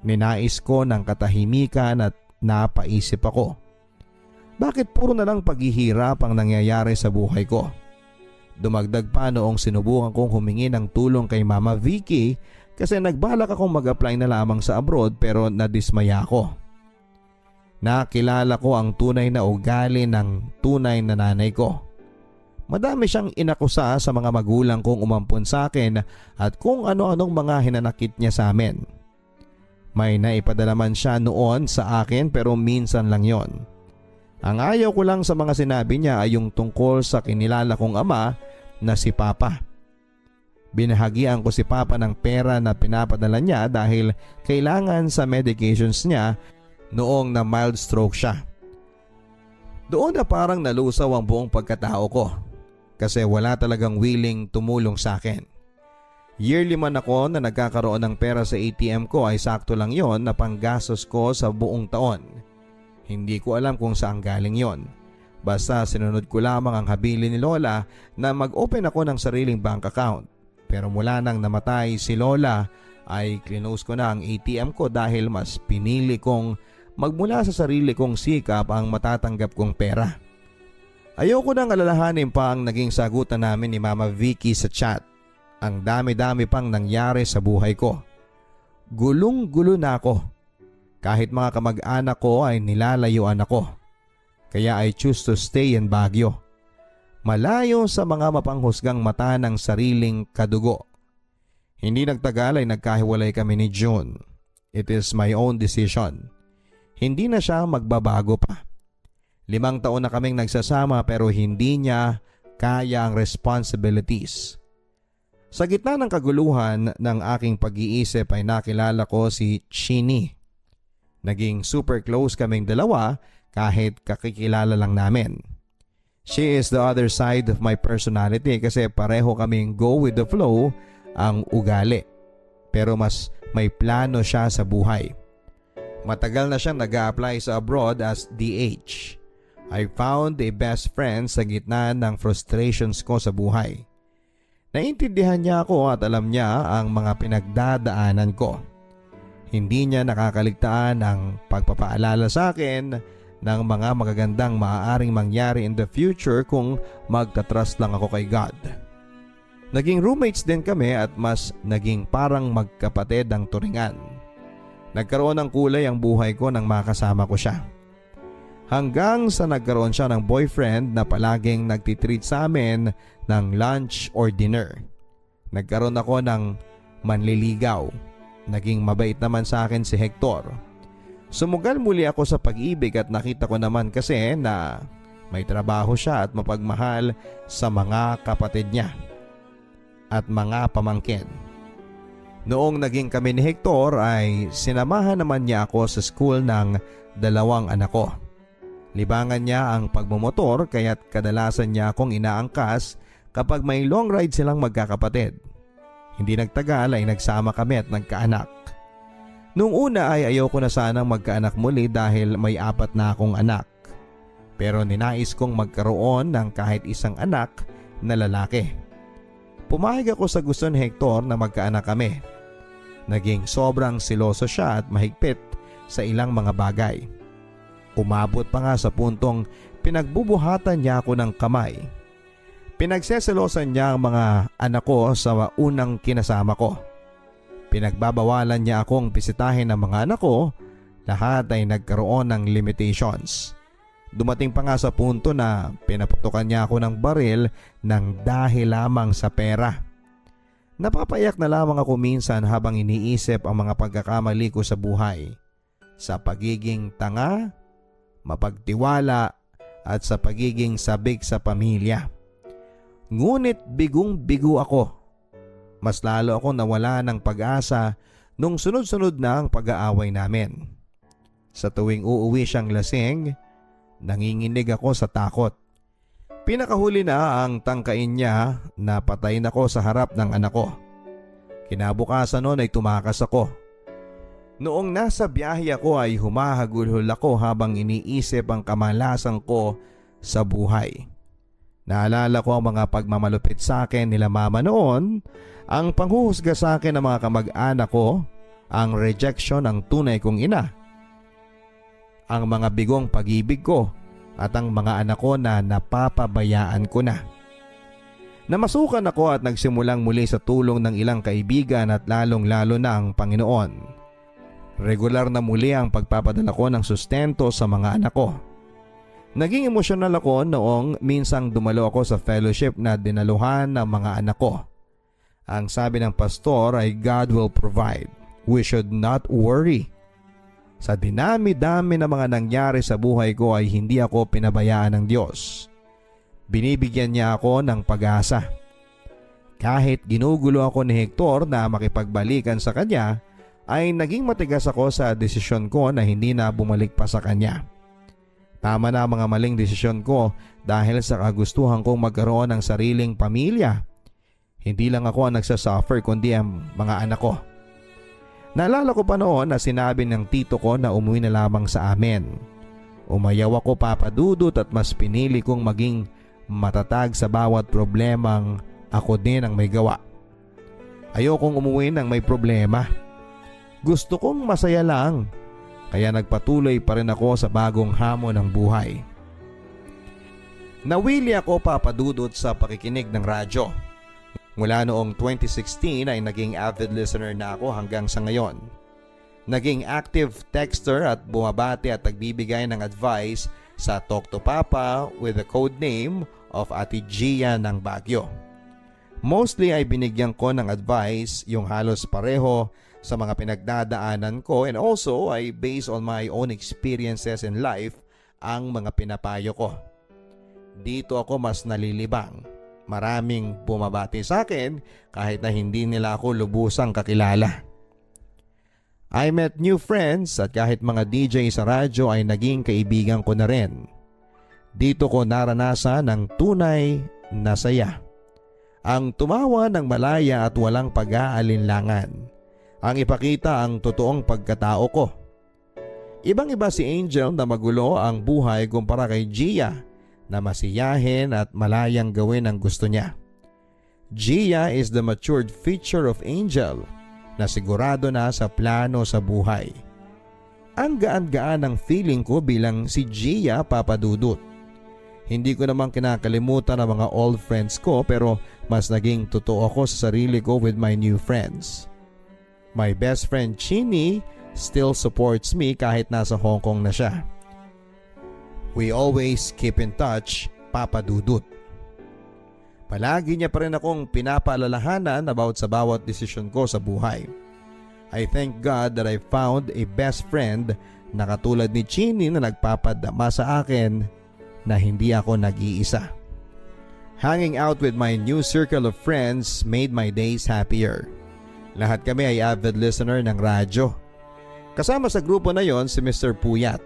Ninais ko ng katahimikan at napaisip ako. Bakit puro na lang paghihirap ang nangyayari sa buhay ko? Dumagdag pa noong sinubukan kong humingi ng tulong kay Mama Vicky kasi nagbalak akong mag-apply na lamang sa abroad pero nadismaya ako. Nakilala ko ang tunay na ugali ng tunay na nanay ko. Madami siyang inakusa sa mga magulang kong umampon sa akin at kung ano-anong mga hinanakit niya sa amin. May naipadala man siya noon sa akin pero minsan lang yon. Ang ayaw ko lang sa mga sinabi niya ay yung tungkol sa kinilala kong ama na si Papa. Binahagian ko si Papa ng pera na pinapadala niya dahil kailangan sa medications niya noong na mild stroke siya. Doon na parang nalusaw ang buong pagkatao ko kasi wala talagang willing tumulong sa akin. Yearly man ako na nagkakaroon ng pera sa ATM ko ay sakto lang yon na panggastos ko sa buong taon. Hindi ko alam kung saan galing yon. Basta sinunod ko lamang ang habilin ni Lola na mag-open ako ng sariling bank account. Pero mula nang namatay si Lola ay clinose ko na ang ATM ko dahil mas pinili kong magmula sa sarili kong sikap ang matatanggap kong pera. Ayoko nang alalahanin pa ang naging sagutan namin ni Mama Vicky sa chat. Ang dami-dami pang nangyari sa buhay ko. Gulong-gulo na ako. Kahit mga kamag-anak ko ay nilalayuan ako. Kaya I choose to stay in Baguio. Malayo sa mga mapanghusgang mata ng sariling kadugo. Hindi nagtagal ay nagkahiwalay kami ni June. It is my own decision. Hindi na siya magbabago pa. 5 taon na kaming nagsasama pero hindi niya kaya ang responsibilities. Sa gitna ng kaguluhan ng aking pag-iisip ay nakilala ko si Chini. Naging super close kaming dalawa kahit kakikilala lang namin. She is the other side of my personality kasi pareho kaming go with the flow ang ugali. Pero mas may plano siya sa buhay. Matagal na siyang nag-a-apply sa abroad as DH. I found a best friend sa gitna ng frustrations ko sa buhay. Naintindihan niya ako at alam niya ang mga pinagdadaanan ko. Hindi niya nakakaligtaan ang pagpapaalala sa akin ng mga magagandang maaaring mangyari in the future kung magtatrust lang ako kay God. Naging roommates din kami at mas naging parang magkapatid ang turingan. Nagkaroon ng kulay ang buhay ko nang makasama ko siya. Hanggang sa nagkaroon siya ng boyfriend na palaging nagtitreat sa amin ng lunch or dinner. Nagkaroon ako ng manliligaw. Naging mabait naman sa akin si Hector. Sumugal muli ako sa pag-ibig at nakita ko naman kasi na may trabaho siya at mapagmahal sa mga kapatid niya at mga pamangkin. Noong naging kami ni Hector ay sinamahan naman niya ako sa school ng 2 anak ko. Libangan niya ang pagmumotor kaya't kadalasan niya akong inaangkas kapag may long ride silang magkakapatid. Hindi nagtagal ay nagsama kami at nagkaanak. Noong una ay ayoko na sanang magkaanak muli dahil may 4 na akong anak. Pero ninais kong magkaroon ng kahit isang anak na lalaki. Pumayag ako sa gusto ni Hector na magkaanak kami. Naging sobrang siloso siya at mahigpit sa ilang mga bagay. Umabot pa nga sa puntong pinagbubuhatan niya ako ng kamay. Pinagseselosan niya ang mga anak ko sa unang kinasama ko. Pinagbabawalan niya akong bisitahin ng mga anak ko. Lahat ay nagkaroon ng limitations. Dumating pa nga sa punto na pinaputukan niya ako ng baril ng dahil lamang sa pera. Napapayak na lamang ako minsan habang iniisip ang mga pagkakamali ko sa buhay. Sa pagiging tanga, mapagtiwala at sa pagiging sabik sa pamilya. Ngunit bigong-bigo ako. Mas lalo ako nawala ng pag-asa nung sunod-sunod na ang pag-aaway namin. Sa tuwing uuwi siyang lasing, nanginginig ako sa takot. Pinakahuli na ang tangkain niya na patayin ako sa harap ng anak ko. Kinabukasan noon ay tumakas ako. Noong nasa biyahe ako ay humahagulhol ako habang iniisip ang kamalasan ko sa buhay. Naalala ko ang mga pagmamalupit sa akin nila mama noon, ang panghuhusga sa akin ng mga kamag-anak ko, ang rejection ng tunay kong ina, ang mga bigong pag-ibig ko at ang mga anak ko na napapabayaan ko na. Namasukan ako at nagsimulang muli sa tulong ng ilang kaibigan at lalong-lalo na ang Panginoon. Regular na muli ang pagpapadala ko ng sustento sa mga anak ko. Naging emosyonal ako noong minsang dumalo ako sa fellowship na dinaluhan ng mga anak ko. Ang sabi ng pastor ay God will provide. We should not worry. Sa dinami-dami na mga nangyari sa buhay ko ay hindi ako pinabayaan ng Diyos. Binibigyan niya ako ng pag-asa. Kahit ginugulo ako ni Hector na makipagbalikan sa kanya, ay naging matigas ako sa desisyon ko na hindi na bumalik pa sa kanya. Tama na ang mga maling desisyon ko dahil sa kagustuhan kong magkaroon ng sariling pamilya. Hindi lang ako ang nagsasuffer kundi ang mga anak ko. Naalala ko pa noon na sinabi ng tito ko na umuwi na lamang sa amin. Umayaw ako papadudot at mas pinili kong maging matatag sa bawat problemang ako din ang may gawa. Ayokong umuwi ng may problema. Gusto kong masaya lang. Kaya nagpatuloy pa rin ako sa bagong hamon ng buhay. Nawili ako papadudot sa pakikinig ng radyo. Mula noong 2016 ay naging avid listener na ako hanggang sa ngayon. Naging active texter at bumabati at nagbibigay ng advice sa Talk to Papa with the code name of Ate Gia ng Baguio. Mostly ay binigyan ko ng advice yung halos pareho sa mga pinagdadaanan ko, and also ay based on my own experiences in life ang mga pinapayo ko. Dito ako mas nalilibang. Maraming bumabati sa akin kahit na hindi nila ako lubusang kakilala. I met new friends at kahit mga DJ sa radyo ay naging kaibigan ko na rin. Dito ko naranasan ang tunay na saya. Ang tumawa ng malaya at walang pag-aalinlangan. Ang ipakita ang totoong pagkatao ko. Ibang-iba si Angel na magulo ang buhay kumpara kay Gia na masiyahin at malayang gawin ang gusto niya. Gia is the matured feature of Angel na sigurado na sa plano sa buhay. Ang gaan-gaan ng feeling ko bilang si Gia papadudot. Hindi ko namang kinakalimutan ang mga old friends ko pero mas naging totoo ako sa sarili ko with my new friends. My best friend Chini still supports me kahit nasa Hong Kong na siya. We always keep in touch, Papa Dudut. Palagi niya pa rin akong pinapaalalahanan about sa bawat desisyon ko sa buhay. I thank God that I found a best friend na katulad ni Chini na nagpapadama sa akin na hindi ako nag-iisa. Hanging out with my new circle of friends made my days happier. Lahat kami ay avid listener ng radyo. Kasama sa grupo na yon si Mr. Puyat.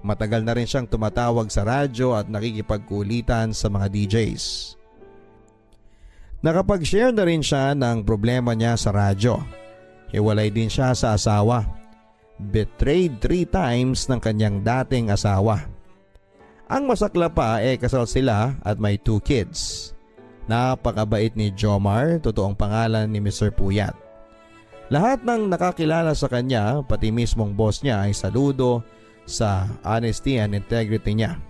Matagal na rin siyang tumatawag sa radyo at nakikipagkulitan sa mga DJs. Nakapag-share na rin siya ng problema niya sa radyo. Hiwalay din siya sa asawa. Betrayed 3 times ng kanyang dating asawa. Ang masakla pa kasal sila at may 2 kids. Napakabait ni Jomar, totoong pangalan ni Mr. Puyat. Lahat ng nakakilala sa kanya, pati mismong boss niya ay saludo sa honesty and integrity niya.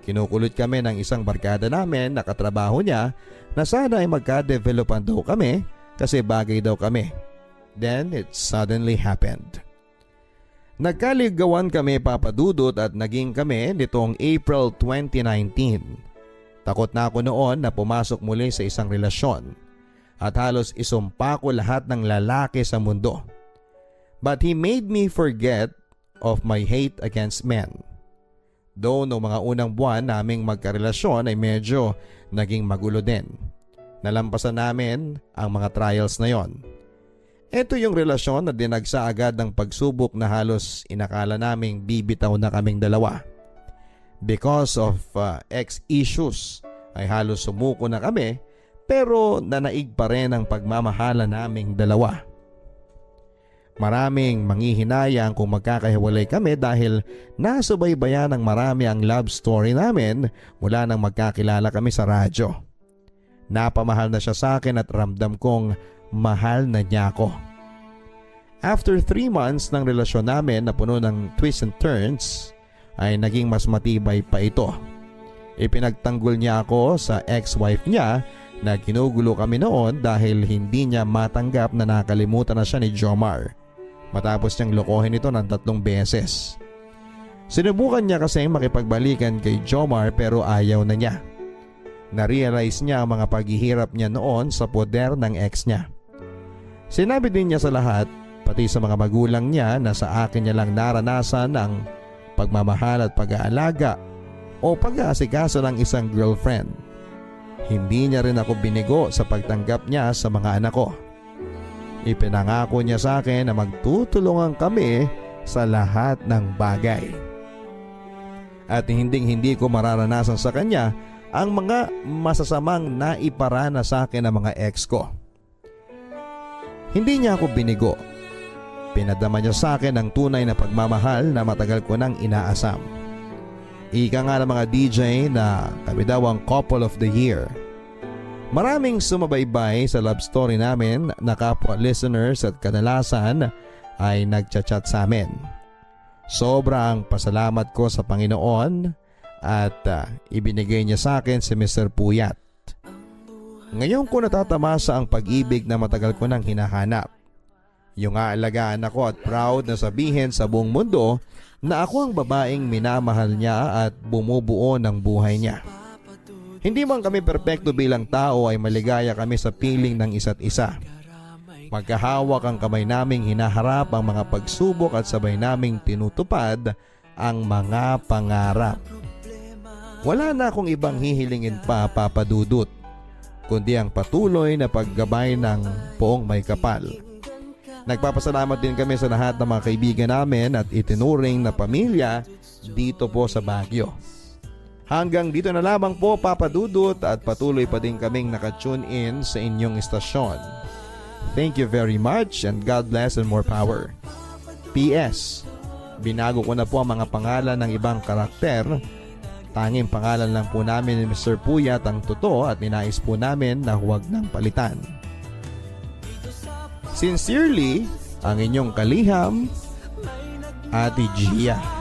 Kinukulit kami ng isang barkada namin na katrabaho niya na sana ay magka-developan daw kami kasi bagay daw kami. Then it suddenly happened. Nagkaligawan kami papadudot at naging kami nitong April 2019. Takot na ako noon na pumasok muli sa isang relasyon at halos isumpa ko lahat ng lalaki sa mundo. But he made me forget of my hate against men. Though noong mga unang buwan naming magkarelasyon ay medyo naging magulo din. Nalampasan namin ang mga trials na yon. Ito yung relasyon na dinagsa agad ng pagsubok na halos inakala naming bibitaw na kaming dalawa. Because of ex-issues ay halos sumuko na kami pero nanaig pa rin ang pagmamahala naming dalawa. Maraming manghihinayang kung magkakahiwalay kami dahil nasubaybayan ng marami ang love story namin mula nang magkakilala kami sa radyo. Napamahal na siya sa akin at ramdam kong mahal na niya ako. After 3 months ng relasyon namin na puno ng twists and turns ay naging mas matibay pa ito. Ipinagtanggol niya ako sa ex-wife niya na ginugulo kami noon dahil hindi niya matanggap na nakalimutan na siya ni Jomar. Matapos niyang lokohin ito ng 3 beses. Sinubukan niya kasi makipagbalikan kay Jomar pero ayaw na niya. Na-realize niya ang mga paghihirap niya noon sa poder ng ex niya. Sinabi din niya sa lahat, pati sa mga magulang niya na sa akin niya lang naranasan ang pagmamahal at pag-aalaga o pag-aasikaso ng isang girlfriend. Hindi niya rin ako binigo sa pagtanggap niya sa mga anak ko. Ipinangako niya sa akin na magtutulungan kami sa lahat ng bagay. At hindi ko mararanasan sa kanya ang mga masasamang naiparana sa akin ng mga ex ko. Hindi niya ako binigo. Pinadama niya sa akin ang tunay na pagmamahal na matagal ko nang inaasam. Ika nga ng mga DJ na kami daw ang couple of the year. Maraming sumabaybay sa love story namin na kapwa listeners at kadalasan ay nagchat-chat sa amin. Sobrang pasalamat ko sa Panginoon at ibinigay niya sa akin si Mr. Puyat. Ngayon ko natatamasa ang pag-ibig na matagal ko nang hinahanap. Yung aalagaan ako at proud na sabihin sa buong mundo na ako ang babaeng minamahal niya at bumubuo ng buhay niya. Hindi man kami perpekto bilang tao ay maligaya kami sa piling ng isa't isa. Magkahawak ang kamay naming hinaharap ang mga pagsubok at sabay naming tinutupad ang mga pangarap. Wala na akong ibang hihilingin pa, Papa Dudut, kundi ang patuloy na paggabay ng poong may kapal. Nagpapasalamat din kami sa lahat ng mga kaibigan namin at itinuring na pamilya dito po sa Baguio. Hanggang dito na lamang po, Papa Dudut, at patuloy pa din kaming nakatune in sa inyong istasyon. Thank you very much and God bless and more power. P.S. Binago ko na po ang mga pangalan ng ibang karakter. Tanging pangalan lang po namin ni Mr. Puyat ang totoo at ninais po namin na huwag nang palitan. Sincerely, ang inyong kaliham, Ate Gia.